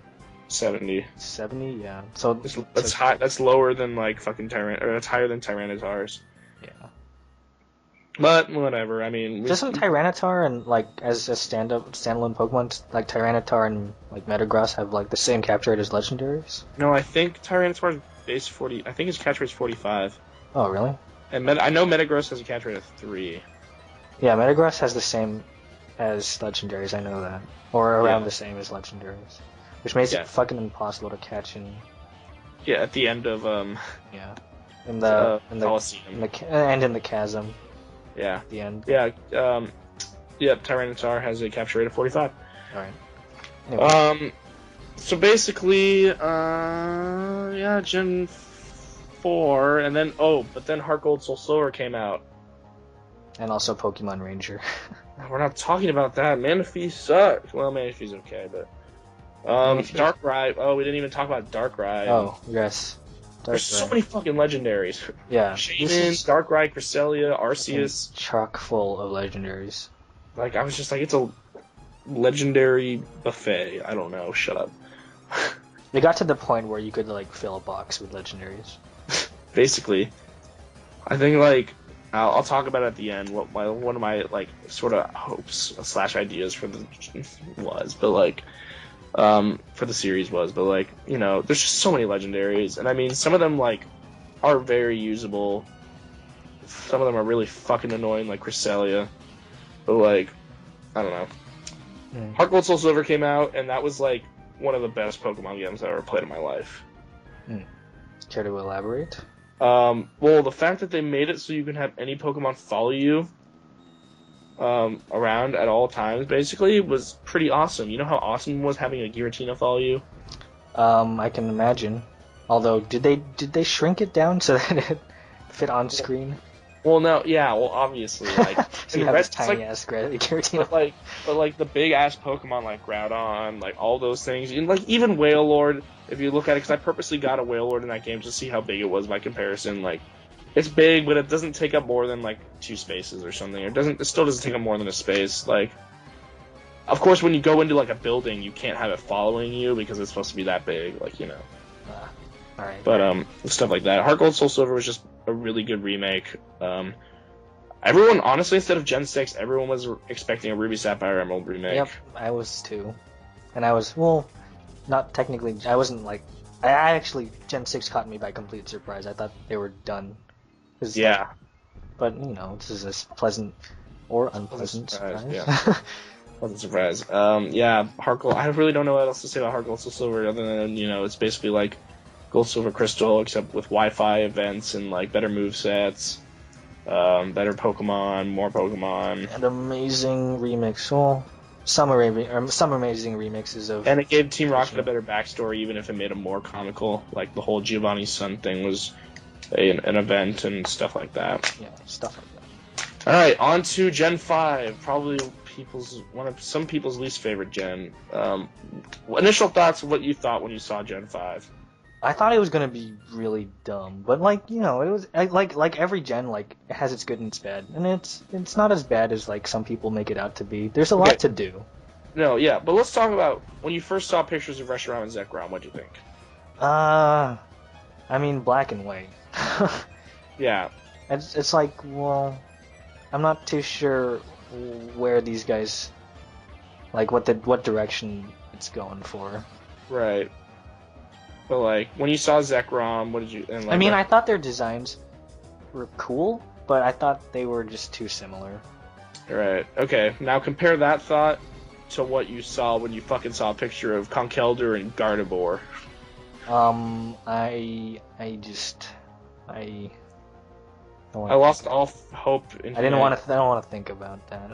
70. 70, yeah. So that's high. That's lower than like fucking or that's higher than Tyranitar's. Yeah. But whatever. I mean, doesn't Tyranitar and like as a standalone Pokemon like Tyranitar and like Metagross have like the same capture rate as legendaries? No, I think Tyranitar's base 40. I think his catch rate's 45. Oh, really? And I know Metagross has a catch rate of 3. Yeah, Metagross has the same as legendaries. I know that, or around the same as legendaries, which makes it fucking impossible to catch in. Yeah, at the end of Yeah, in the Colosseum. And in the chasm. Yeah. At the end. Yeah. Tyranitar has a capture rate of 45. All right. Anyway. So basically, Gen 4, and then Heart Gold Soul Silver came out. And also Pokemon Ranger. We're not talking about that. Manaphy sucks. Well, Manaphy's okay, but Darkrai. Oh, we didn't even talk about Darkrai. Oh, yes. There's so many fucking legendaries. Yeah. Shaman, Darkrai, Cresselia, Arceus. Chock full of legendaries. Like, I was just like, it's a legendary buffet. I don't know. Shut up. It got to the point where you could like fill a box with legendaries. Basically, I think like I'll talk about it at the end. What one of my like sort of hopes / ideas for the series was, but like, you know, there's just so many legendaries, and I mean, some of them like are very usable. Some of them are really fucking annoying, like Cresselia. But like, I don't know. Heart Gold Soul Silver came out, and that was like one of the best Pokemon games I've ever played in my life. Care to elaborate? Well, the fact that they made it so you can have any Pokemon follow you around at all times, basically, was pretty awesome. You know how awesome it was having a Giratina follow you? I can imagine. Although, did they shrink it down so that it fit on screen? Well, no, yeah, well, obviously, like, so you have this tiny ass Giratina. But like the big ass Pokemon like Groudon, like all those things, and like even Wailord, if you look at it, because I purposely got a Wailord in that game to see how big it was by comparison. Like, it's big, but it doesn't take up more than like 2 spaces or something. It still doesn't take up more than a space. Like, of course, when you go into like a building, you can't have it following you because it's supposed to be that big. Like, you know. All right. But stuff like that. Heart Gold Soul Silver was just a really good remake. Everyone, honestly, instead of Gen 6, everyone was expecting a Ruby Sapphire Emerald remake. Yep, I was too. And I was, well, not technically, I wasn't like, I actually, Gen 6 caught me by complete surprise. I thought they were done. Yeah. But, you know, this is a pleasant or unpleasant surprise. Yeah. Pleasant surprise. Yeah, Heart Gold, I really don't know what else to say about Heart Gold Soul Silver other than, you know, it's basically like Gold Silver Crystal, except with Wi-Fi events and like better movesets. better Pokemon, more Pokemon. An amazing remix. Well, some amazing remixes of. And it gave Team Rocket a better backstory, even if it made them more comical. Like the whole Giovanni's son thing was an event and stuff like that. Yeah, stuff like that. All right, on to Gen 5. Probably some people's least favorite gen. Initial thoughts of what you thought when you saw Gen 5. I thought it was gonna be really dumb, but like it was like every gen like it has its good and its bad, and it's not as bad as like some people make it out to be. There's a lot to do. No, yeah, but let's talk about when you first saw pictures of Reshiram and Zekrom. What'd you think? I mean black and white. Yeah. It's like, well, I'm not too sure where these guys, like what direction it's going for. Right. But like when you saw Zekrom, what did you? And, like, I mean, I thought their designs were cool, but I thought they were just too similar. Right. Okay. Now compare that thought to what you saw when you fucking saw a picture of Conkeldurr and Gardevoir. I lost all hope in I don't want to think about that.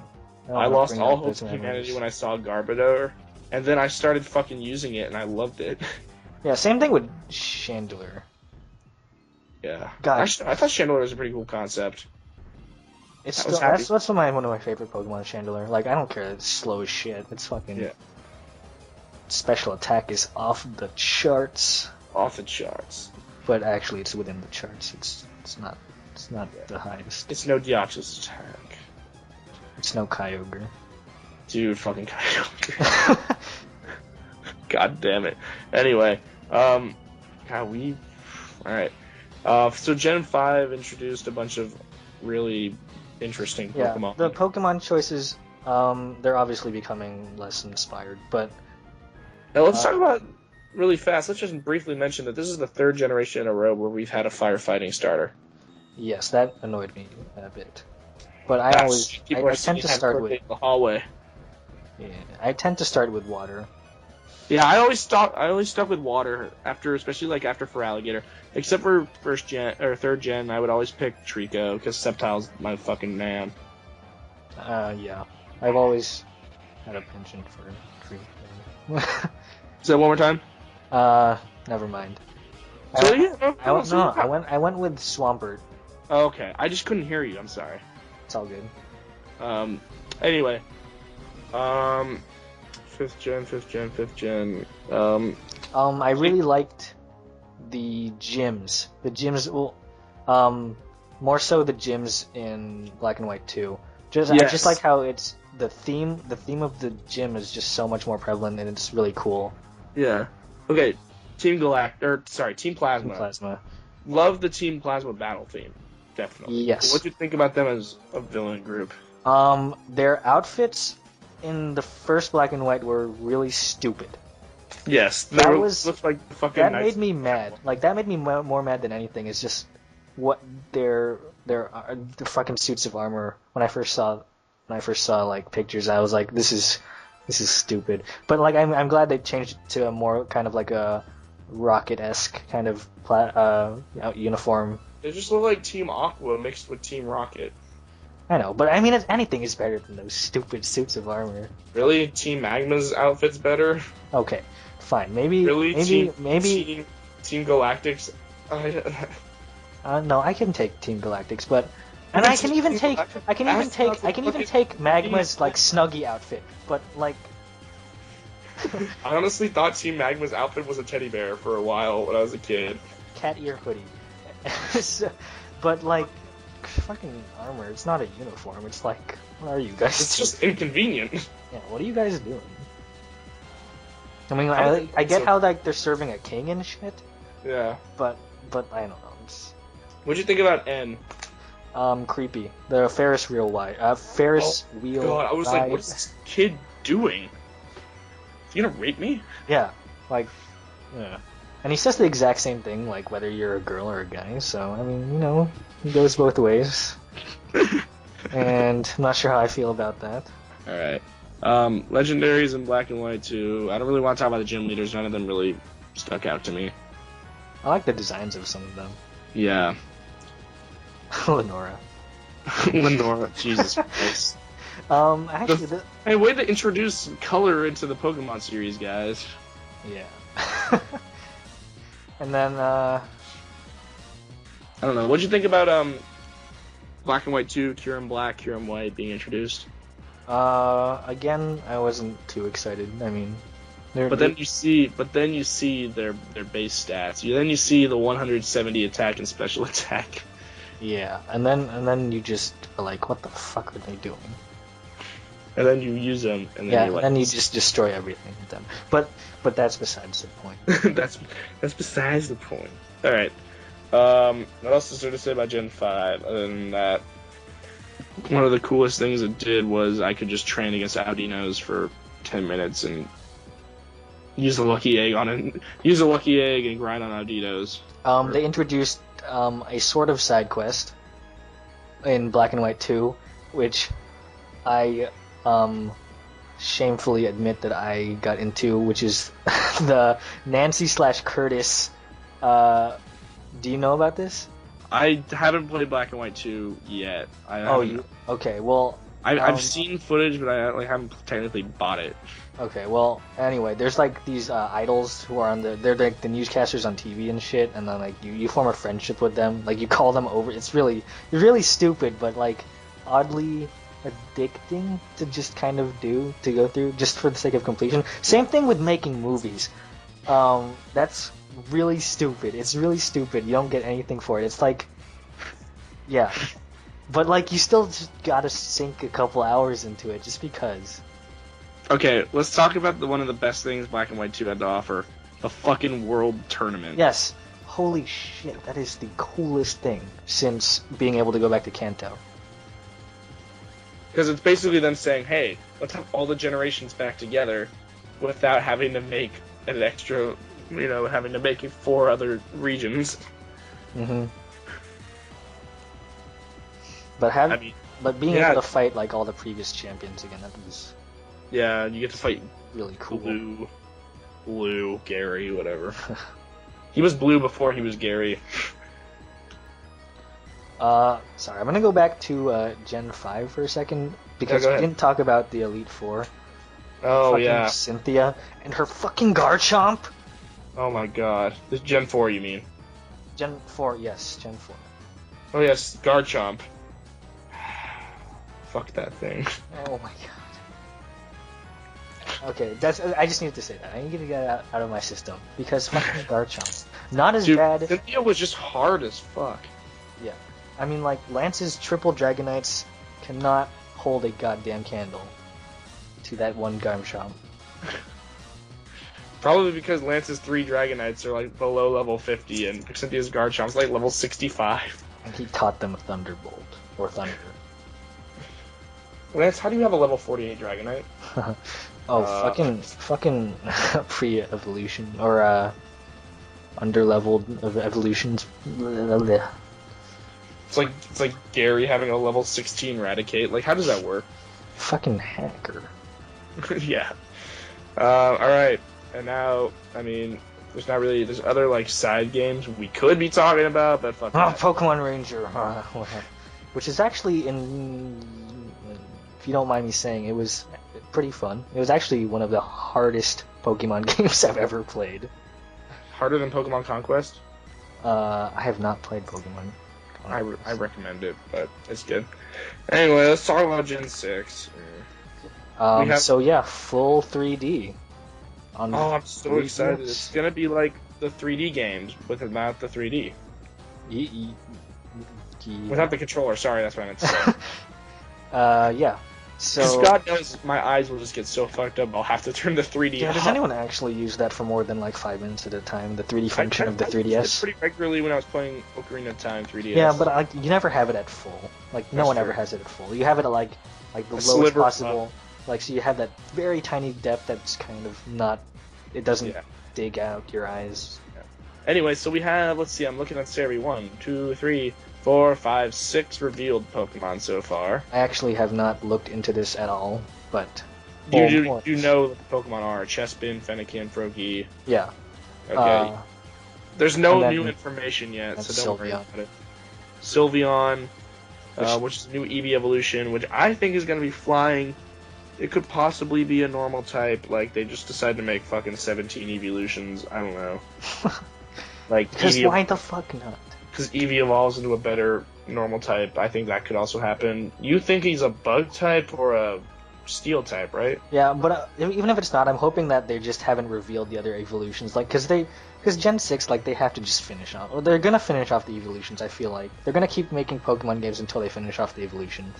I lost all hope in humanity when I saw Garbodor, and then I started fucking using it, and I loved it. Yeah, same thing with Chandelure. Yeah. God. I thought Chandelure was a pretty cool concept. That's one of my favorite Pokemon, Chandelure. Like, I don't care, it's slow as shit. It's fucking... Yeah. Special attack is off the charts. Off the charts. But actually, it's within the charts. It's not the highest. It's no Deoxys attack. It's no Kyogre. Dude, fucking Kyogre. God damn it. Anyway, God, alright. So Gen 5 introduced a bunch of really interesting Pokemon. The Pokemon choices, they're obviously becoming less inspired, but... Now let's talk about, really fast, let's just briefly mention that this is the third generation in a row where we've had a firefighting starter. Yes, that annoyed me a bit. But I tend to start with... the hallway. Yeah, I tend to start with water. Yeah, I always stuck with water especially like after Feraligatr. Except for first gen or third gen, I would always pick Trico because Sceptile's my fucking man. Yeah, I've always had a penchant for Trico. Say that one more time. Never mind. I went with Swampert. Oh, okay, I just couldn't hear you. I'm sorry. It's all good. Anyway. Fifth gen. I really liked the gyms. The gyms, well, more so the gyms in Black and White 2. I just like how it's the theme of the gym is just so much more prevalent and it's really cool. Yeah. Okay. Team Plasma. Team Plasma. Love the Team Plasma battle theme. Definitely. Yes. What do you think about them as a villain group? Their outfits in the first Black and White were really stupid. Yes, looked like fucking. That made me mad. Like that made me more mad than anything. It's just what their fucking suits of armor. When I first saw like pictures, I was like, this is stupid. But like I'm glad they changed it to a more kind of like a Rocket-esque kind of uniform. They just look like Team Aqua mixed with Team Rocket. I know, but I mean, anything is better than those stupid suits of armor. Really? Team Magma's outfit's better? Okay, fine. Maybe. Team Galactic's. No, I can take Team Galactic's, but I can even take Magma's like Snuggie outfit, but like. I honestly thought Team Magma's outfit was a teddy bear for a while when I was a kid. Cat ear hoodie, but like. Fucking armor, it's not a uniform, it's like, what are you guys It's just inconvenient. Yeah, what are you guys doing? I mean, I get how like they're serving a king and shit. Yeah. But I don't know. What'd you think about N? Creepy. The Ferris wheel wheel. God, I was like, what's this kid doing? Is he gonna rape me? Yeah, like, yeah. And he says the exact same thing, like whether you're a girl or a guy. So I mean, it goes both ways. And I'm not sure how I feel about that. All right. Legendaries in Black and White 2. I don't really want to talk about the gym leaders. None of them really stuck out to me. I like the designs of some of them. Yeah. Lenora. Lenora, Jesus Christ. Actually, Hey, way to introduce color into the Pokemon series, guys. yeah. And then, I don't know. What'd you think about Black and White 2, Kyurem Black, Kyurem White being introduced? again, I wasn't too excited. I mean, But then you see their base stats. Then you see the 170 attack and special attack. yeah, and then you just are like, what the fuck are they doing? And then you use them, and then Yeah, you're like, and then you just destroy everything with them. But that's besides the point. that's besides the point. All right. What else is there to say about Gen 5 other than that? One of the coolest things it did was I could just train against Audinos for 10 minutes and use a lucky egg and grind on Audinos. They introduced a sort of side quest in Black and White 2, which I shamefully admit that I got into, which is the Nancy/Curtis. Do you know about this? I haven't played Black and White 2 yet. Okay? Well, I've seen footage, but I haven't technically bought it. Okay, well, anyway, there's like these idols who are they're like the newscasters on TV and shit, and then like you form a friendship with them, like you call them over. It's really stupid, but like oddly addicting to just kind of go through just for the sake of completion. Same thing with making movies. That's really stupid. It's really stupid. You don't get anything for it. It's like, yeah, but like you still just gotta sink a couple hours into it just because. Okay, let's talk about one of the best things Black and White 2 had to offer. The fucking World Tournament. Yes. Holy shit, that is the coolest thing since being able to go back to Kanto. Because it's basically them saying, hey, let's have all the generations back together without having to make an extra, having to make it 4 other regions. Mm-hmm. But being able to fight like all the previous champions again, that was... Yeah, you get to fight really cool. Blue, Gary, whatever. He was Blue before he was Gary. Sorry, I'm gonna go back to Gen 5 for a second because we didn't talk about the Elite Four. Oh yeah, Cynthia and her fucking Garchomp. Oh my god, this Gen 4 you mean? Gen 4, yes, Gen 4. Oh yes, Garchomp. Fuck that thing. Oh my god. Okay, I just needed to say that. I need to get it out of my system because fucking Garchomp. Not as bad. Cynthia was just hard as fuck. Yeah. I mean, like, Lance's triple Dragonites cannot hold a goddamn candle to that one Garchomp. Probably because Lance's 3 Dragonites are, like, below level 50, and Cynthia's Garchomp's, like, level 65. And he taught them Thunderbolt. Or Thunder. Lance, how do you have a level 48 Dragonite? Fucking pre-evolution. Or, under-leveled of evolutions. It's like Gary having a level 16 Raticate. Like, how does that work? Fucking hacker. Yeah. Alright. And now, I mean, there's other, like, side games we could be talking about, but fuck that. Pokemon Ranger. Which is actually, if you don't mind me saying, it was pretty fun. It was actually one of the hardest Pokemon games I've ever played. Harder than Pokemon Conquest? I have not played Pokemon. I recommend it, but it's good. Anyway, let's talk about Gen 6. So yeah, full 3D. I'm so excited. It's gonna be like the 3D games without the 3D. Without the controller, sorry, that's what I meant to say. Yeah. So because God knows my eyes will just get so fucked up I'll have to turn the 3D off. Does anyone actually use that for more than like 5 minutes at a time? The 3D function of the 3DS? I used it pretty regularly when I was playing Ocarina of Time 3DS. Yeah, but you never have it at full. Like, no one ever has it at full. You have it at like the lowest possible. Like, so you have that very tiny depth that's kind of not... It doesn't dig out your eyes. Yeah. Anyway, so we have... Let's see, I'm looking at Series 1, 2, 3, 4, 5, 6 revealed Pokemon so far. I actually have not looked into this at all, but... You know what the Pokemon are. Chespin, Fennekin, Froakie. Yeah. Okay. There's no new information yet, so don't worry about it. Sylveon. which is a new Eevee evolution, which I think is going to be flying. It could possibly be a normal type, like they just decided to make fucking 17 evolutions. I don't know. Like, because why the fuck not? Because Eevee evolves into a better normal type. I think that could also happen. You think he's a bug type or a steel type, right? Yeah, but even if it's not, I'm hoping that they just haven't revealed the other evolutions, like because Gen 6, like, they have to just finish off. Or they're gonna finish off the evolutions. I feel like they're gonna keep making Pokemon games until they finish off the evolutions.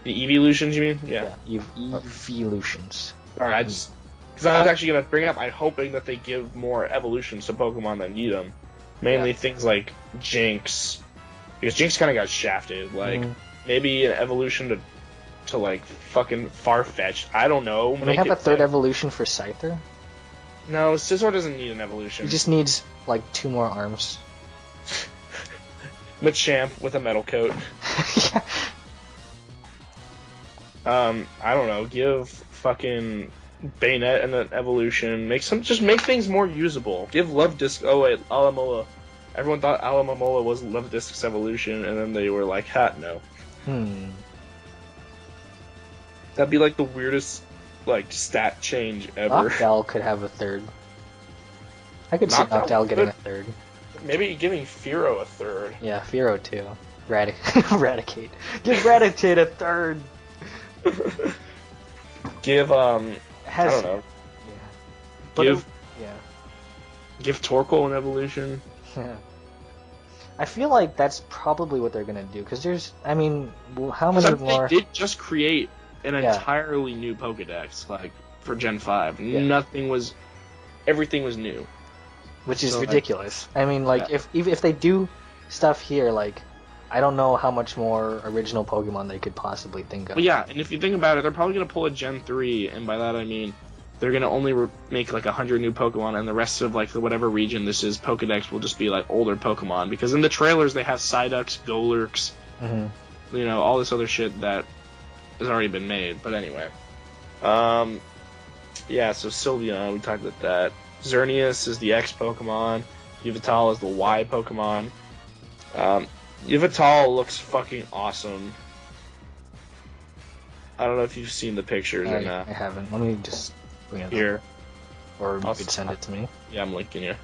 The evolutions, you mean? Yeah. Evolutions. Alright, because I was actually going to bring up, I'm hoping that they give more evolutions to Pokemon that need them. Mainly things like Jinx. Because Jinx kind of got shafted. Like, maybe an evolution to like, fucking Farfetch. I don't know. Can we have a third evolution for Scyther? No, Scizor doesn't need an evolution. He just needs, like, 2 more arms. Machamp with a metal coat. Yeah. I don't know, give fucking Bayonet an evolution, just make things more usable. Give Love Disc, oh wait, Alamola. Everyone thought Alamola was Love Disc's evolution, and then they were like, no. That'd be like the weirdest, like, stat change ever. Noctowl could have a third. I could see Noctowl getting a third. Maybe giving Fearow a third. Yeah, Fearow too. Raticate. Give Raticate a third. Give I don't know. Yeah. Give Torkoal an evolution. Yeah. I feel like that's probably what they're gonna do, because there's, I mean, how many more? They did just create an entirely new Pokedex, like for Gen 5. Yeah. Everything was new, which is ridiculous. I mean, like if they do stuff here, like, I don't know how much more original Pokemon they could possibly think of. Well, yeah, and if you think about it, they're probably going to pull a Gen 3, and by that I mean they're going to only make like 100 new Pokemon, and the rest of like whatever region this is, Pokedex will just be like older Pokemon, because in the trailers they have Psyducks, Golurks, you know, all this other shit that has already been made. But anyway, yeah, so Sylveon, we talked about that. Xerneas is the X Pokemon. Yveltal is the Y Pokemon. Yveltal looks fucking awesome. I don't know if you've seen the pictures or not. I haven't. Let me just bring it here. Up. Or you could send it to me. Yeah, I'm linking you.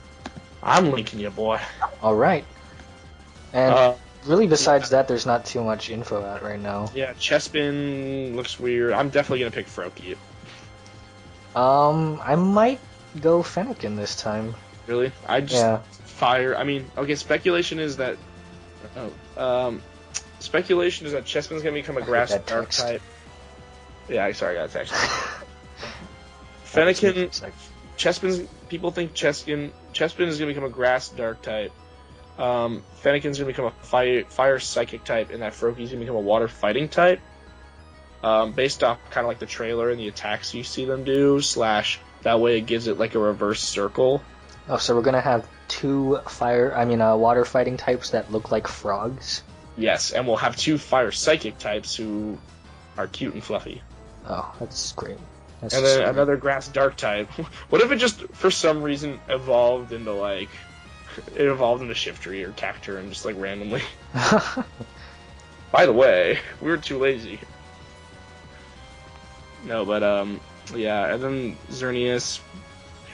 I'm linking you, boy. Alright. And really, besides that, there's not too much info out right now. Yeah, Chespin looks weird. I'm definitely going to pick Froakie. I might go Fennekin this time. Really? I just fire. I mean, okay, speculation is that Chespin's gonna become a grass dark type. Yeah, sorry, I got a text. Fennekin, people think Chespin is gonna become a grass dark type. Fennekin's gonna become a fire psychic type, and that Froakie's gonna become a water fighting type. Based off kind of like the trailer and the attacks you see them do, / that way it gives it like a reverse circle. Oh, so we're gonna have 2 water fighting types that look like frogs? Yes, and we'll have 2 fire psychic types who are cute and fluffy. Oh, that's great. And then another grass dark type. What if it just, for some reason, evolved into Shiftry or Cacturne and just like randomly? By the way, we were too lazy. No, but yeah, and then Xerneas,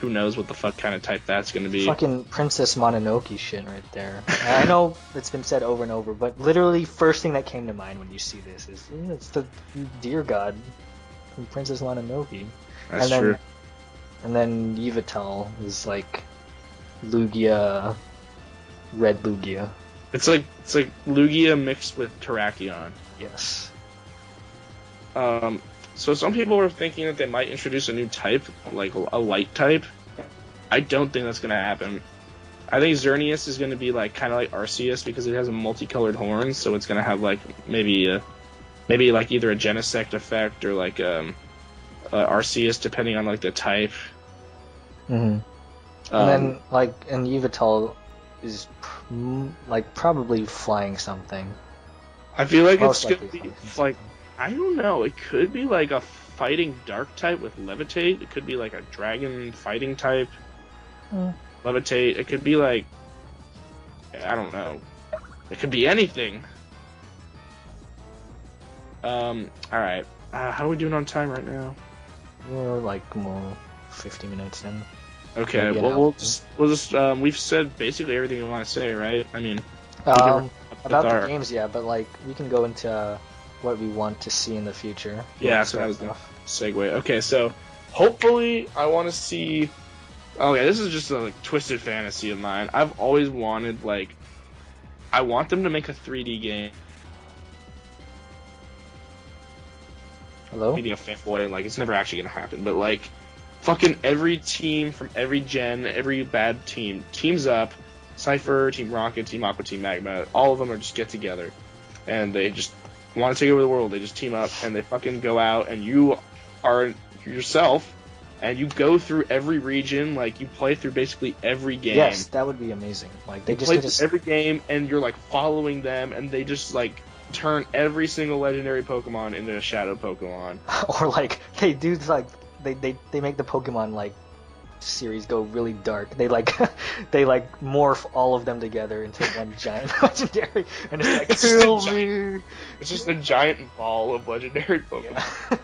who knows what the fuck kind of type that's gonna be. Fucking Princess Mononoke shit right there. I know it's been said over and over, but literally first thing that came to mind when you see this is, it's the deer god from Princess Mononoke. That's true. And then Yveltal is like Lugia, red Lugia. It's like Lugia mixed with Terrakion. Yes. So some people are thinking that they might introduce a new type, like a light type. I don't think that's going to happen. I think Xerneas is going to be like kind of like Arceus because it has a multicolored horns, so it's going to have like maybe like either a Genesect effect or like Arceus, depending on like the type. And then and Yveltal is like probably flying something. I feel like it's going to be like, I don't know, it could be like a fighting dark type with Levitate. It could be like a dragon fighting type. Levitate. It could be like, I don't know. It could be anything. All right. How are we doing on time right now? We're like more 50 minutes in. Okay. Maybe an Well, hour. we'll just we've said basically everything we want to say, right? I mean, About the games, yeah, but like we can go into what we want to see in the future. Yeah, so that was the segue. Okay, so hopefully I want to see. Oh yeah, this is just a like twisted fantasy of mine. I've always wanted I want them to make a 3D game. Hello? Being a fanboy, and it's never actually gonna happen, but fucking every team from every gen, every bad team teams up. Cypher, Team Rocket, Team Aqua, Team Magma, all of them are just get together, and they just want to take over the world. They just team up, and they fucking go out, and you are yourself, and you go through every region, you play through basically every game. Yes, that would be amazing. They just play through every game, and you're following them, and they just turn every single legendary Pokemon into a shadow Pokemon. Or they do they make the Pokemon series go really dark. They they morph all of them together into one giant legendary, and it's kill me. It's just a giant ball of legendary Pokemon. Yeah.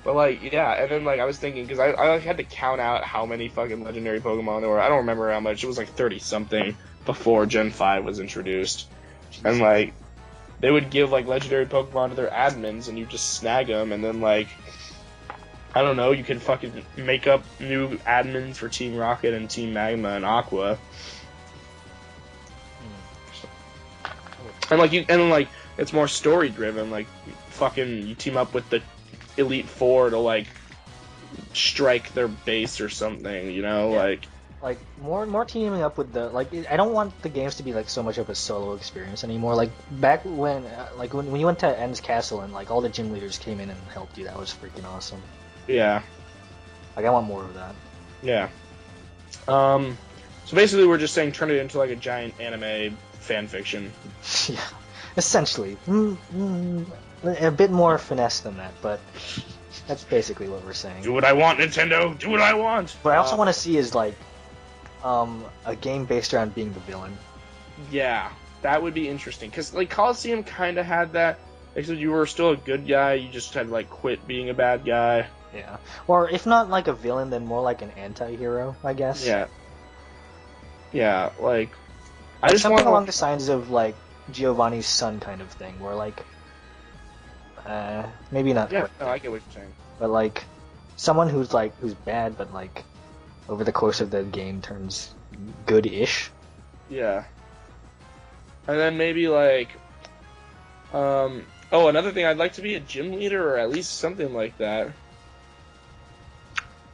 But yeah, and then I was thinking, because I had to count out how many fucking legendary Pokemon there were. I don't remember how much. It was 30 something before Gen 5 was introduced. And they would give legendary Pokemon to their admins, and you just snag them, and then I don't know, you can fucking make up new admins for Team Rocket and Team Magma and Aqua. And it's more story driven. You team up with the Elite Four to strike their base or something. You know, yeah. More teaming up with the I don't want the games to be so much of a solo experience anymore. Back when when you went to End's Castle and all the gym leaders came in and helped you, that was freaking awesome. Yeah. I want more of that. Yeah. So basically we're just saying turn it into a giant anime fan fiction. Yeah. Essentially. A bit more finesse than that, but that's basically what we're saying. Do what I want, Nintendo! Do what I want! What I also want to see is a game based around being the villain. Yeah. That would be interesting. Because Coliseum kind of had that. Except you were still a good guy, you just had quit being a bad guy. Yeah. Or if not a villain, then more an anti-hero, I guess. Yeah. Yeah, I just something along the lines of Giovanni's son kind of thing, where maybe not. Yeah, no, I get what you're saying. But someone who's bad, but over the course of the game turns good-ish. Yeah. And then maybe another thing, I'd like to be a gym leader or at least something like that.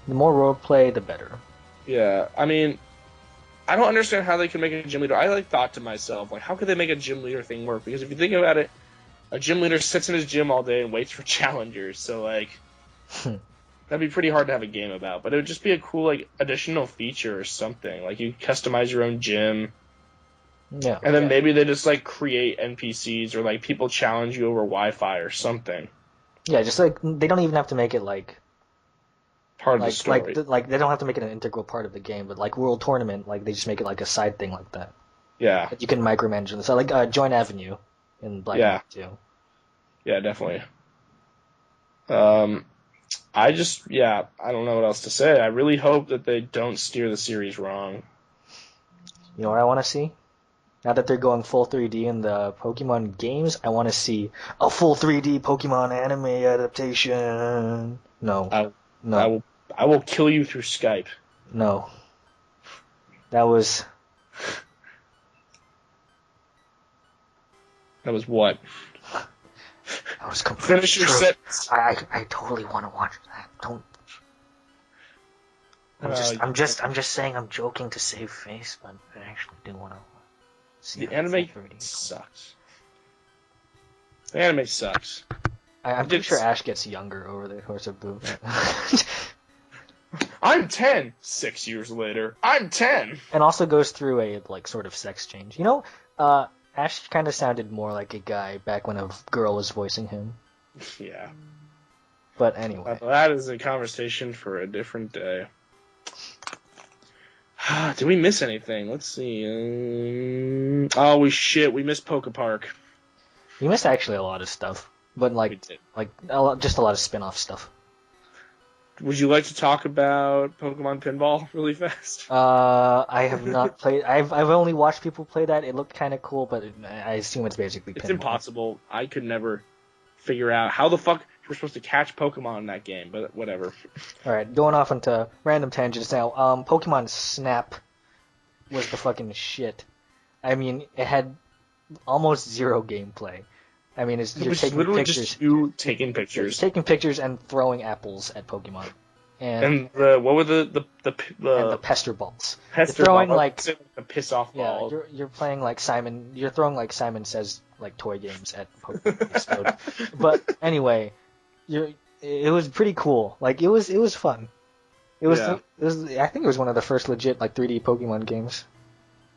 The more roleplay, the better. Yeah, I mean, I don't understand how they can make a gym leader. I thought to myself, how could they make a gym leader thing work? Because if you think about it, a gym leader sits in his gym all day and waits for challengers, so that'd be pretty hard to have a game about. But it would just be a cool additional feature or something. You customize your own gym. Yeah. And then maybe they just create NPCs or people challenge you over Wi-Fi or something. Yeah, just they don't even have to make it part of the story. They don't have to make it an integral part of the game, but World Tournament, they just make it a side thing like that. Yeah. You can micromanage it. So Join Avenue in Black Ops 2. Yeah, definitely. I don't know what else to say. I really hope that they don't steer the series wrong. You know what I want to see? Now that they're going full 3D in the Pokemon games, I want to see a full 3D Pokemon anime adaptation. No. No. I will kill you through Skype. No. That was what? That was completely Finish your true. sentence. I totally want to watch that. Don't. I'm just saying I'm joking to save face, but I actually do want to see the anime sucks. The anime sucks. I'm pretty sure Ash gets younger over the course of the. I'm 10. 6 years later, I'm 10. And also goes through a sort of sex change. Ash kind of sounded more like a guy back when a girl was voicing him. Yeah. But anyway. That is a conversation for a different day. Did we miss anything? Let's see. We missed Poke Park. We missed actually a lot of stuff, but We like did. just a lot of spin-off stuff. Would you like to talk about Pokemon Pinball really fast? I have not played. I've only watched people play that. It looked kind of cool, but I assume it's basically It's pinball. impossible. I could never figure out how the fuck you're supposed to catch Pokemon in that game, but whatever. All right, going off into random tangents now. Pokemon Snap was the fucking shit. I mean, it had almost zero gameplay. I mean, It you're was taking literally pictures, just you taking you're pictures. taking pictures and throwing apples at Pokemon, And what were the and the pester balls. pester You're throwing ball? like The piss off yeah, balls. you're playing like Simon. You're throwing like Simon Says like toy games at Pokemon Explode. But anyway, it was pretty cool. Like it was fun. It was Yeah. I think it was one of the first legit like 3D Pokemon games.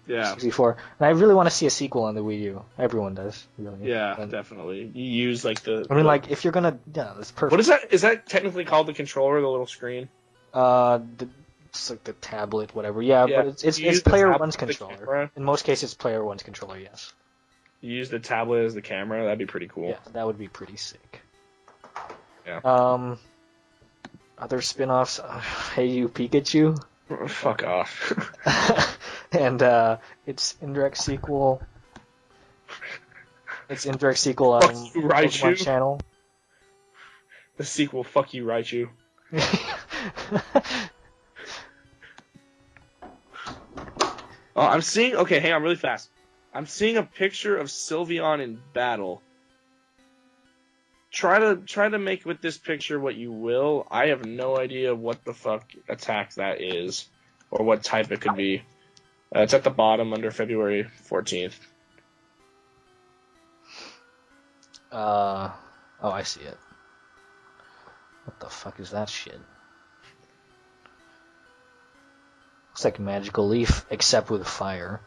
Yeah. 64. And I really want to see a sequel on the Wii U. Everyone does, really. Yeah, And, definitely. You use like the. I mean, like if you're gonna, yeah, that's perfect. What is that? Is that technically called the controller, the little screen? It's like the tablet, whatever. Yeah, Yeah, but it's you use the player tablet one's as the controller. camera? In most cases, player one's controller. Yes. You use the tablet as the camera. That'd be pretty cool. Yeah, that would be pretty sick. Yeah. Other spin-offs, Hey You Pikachu, Fuck off. and its indirect sequel. Its indirect sequel on Fuck you, Pokemon Raichu. Channel. The sequel, fuck you, Raichu. Oh, I'm seeing. Okay, hang on, really fast. I'm seeing a picture of Sylveon in battle. Try to make with this picture what you will. I have no idea what the fuck attack that is, or what type it could be. It's at the bottom under February 14th. Oh, I see it. What the fuck is that shit? Looks like Magical Leaf, except with fire.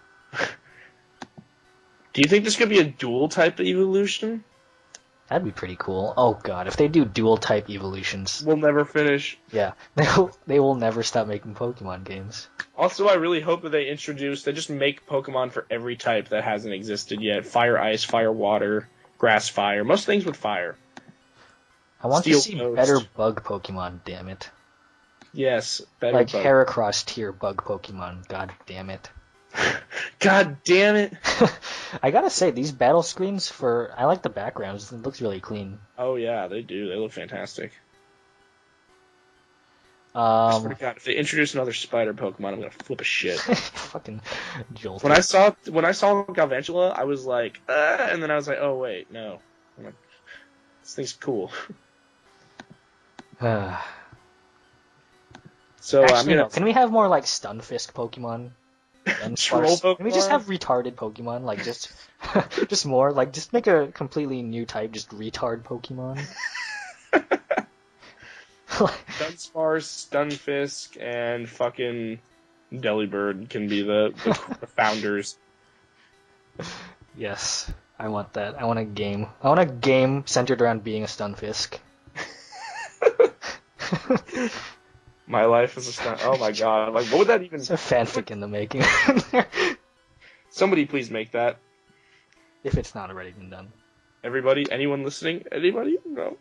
Do you think this could be a dual type evolution? That'd be pretty cool. Oh god, if they do dual type evolutions, We'll never finish. yeah, they will never stop making Pokemon games. Also, I really hope that they just make Pokemon for every type that hasn't existed yet. Fire, ice, fire, water, grass, fire. Most things with fire. I want Steel to see Ghost. better bug Pokemon, damn it. Yes, better. Like bug. Heracross tier bug Pokemon, god damn it. God damn it! I gotta say, these battle screens I like the backgrounds, it looks really clean. Oh yeah, they do. They look fantastic. I swear to God, if they introduce another spider Pokemon, I'm gonna flip a shit. Fucking Jolt. When I saw Galvantula, I was like, and then I was like, oh wait, no. I'm like, this thing's cool. So I'm Actually, gonna no. Can we have more like Stunfisk Pokemon? And Troll sparse? Can we just Pokemon? have retarded Pokemon? Like just, just more. Like just make a completely new type, just retard Pokemon. Dunsparce, Stunfisk, and fucking Delibird can be the founders. Yes, I want that. I want a game. I want a game centered around being a Stunfisk. My life is a stun. Oh my god! Like, what would that even? It's a fanfic in the making. Somebody please make that. If it's not already been done. Everybody, anyone listening? Anybody? No.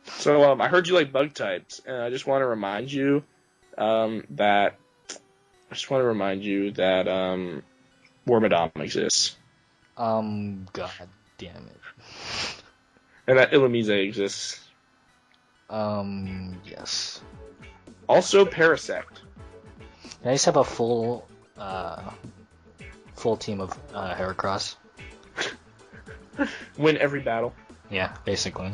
So I heard you like bug types, and I just want to remind you that Wormadam exists, God damn it. and that Illumise exists. Yes. Also, Parasect. Can I just have a full team of Heracross? Win every battle. Yeah, basically.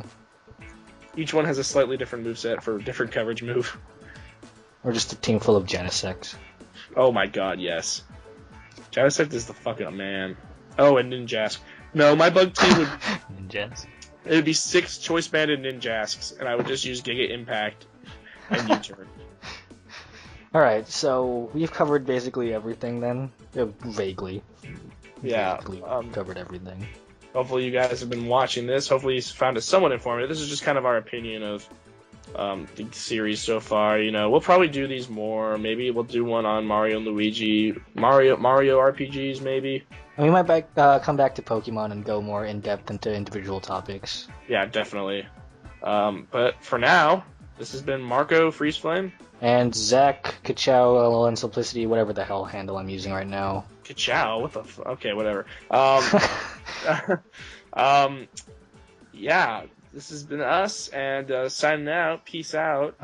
Each one has a slightly different moveset for a different coverage move. Or just a team full of Genesects. Oh my god, yes. Genesect is the fucking man. Oh, and Ninjask. No, my bug team would Ninjas. it would be 6 choice banded Ninjasks, and I would just use Giga Impact and U-turn. Alright, so we've covered basically everything then. Vaguely. Yeah. Vaguely Um, covered everything. hopefully you guys have been watching this. Hopefully you found it somewhat informative. This is just kind of our opinion of the series so far. You know, we'll probably do these more. Maybe we'll do one on Mario and Luigi, Mario RPGs, maybe. And we might come back to Pokemon and go more in depth into individual topics. Yeah, definitely. But for now, this has been Marco Freezeflame. And Zach, Kachow, LolSimplicity, whatever the hell handle I'm using right now. Kachow? What the okay, whatever. Yeah, this has been us, and signing out. Peace out.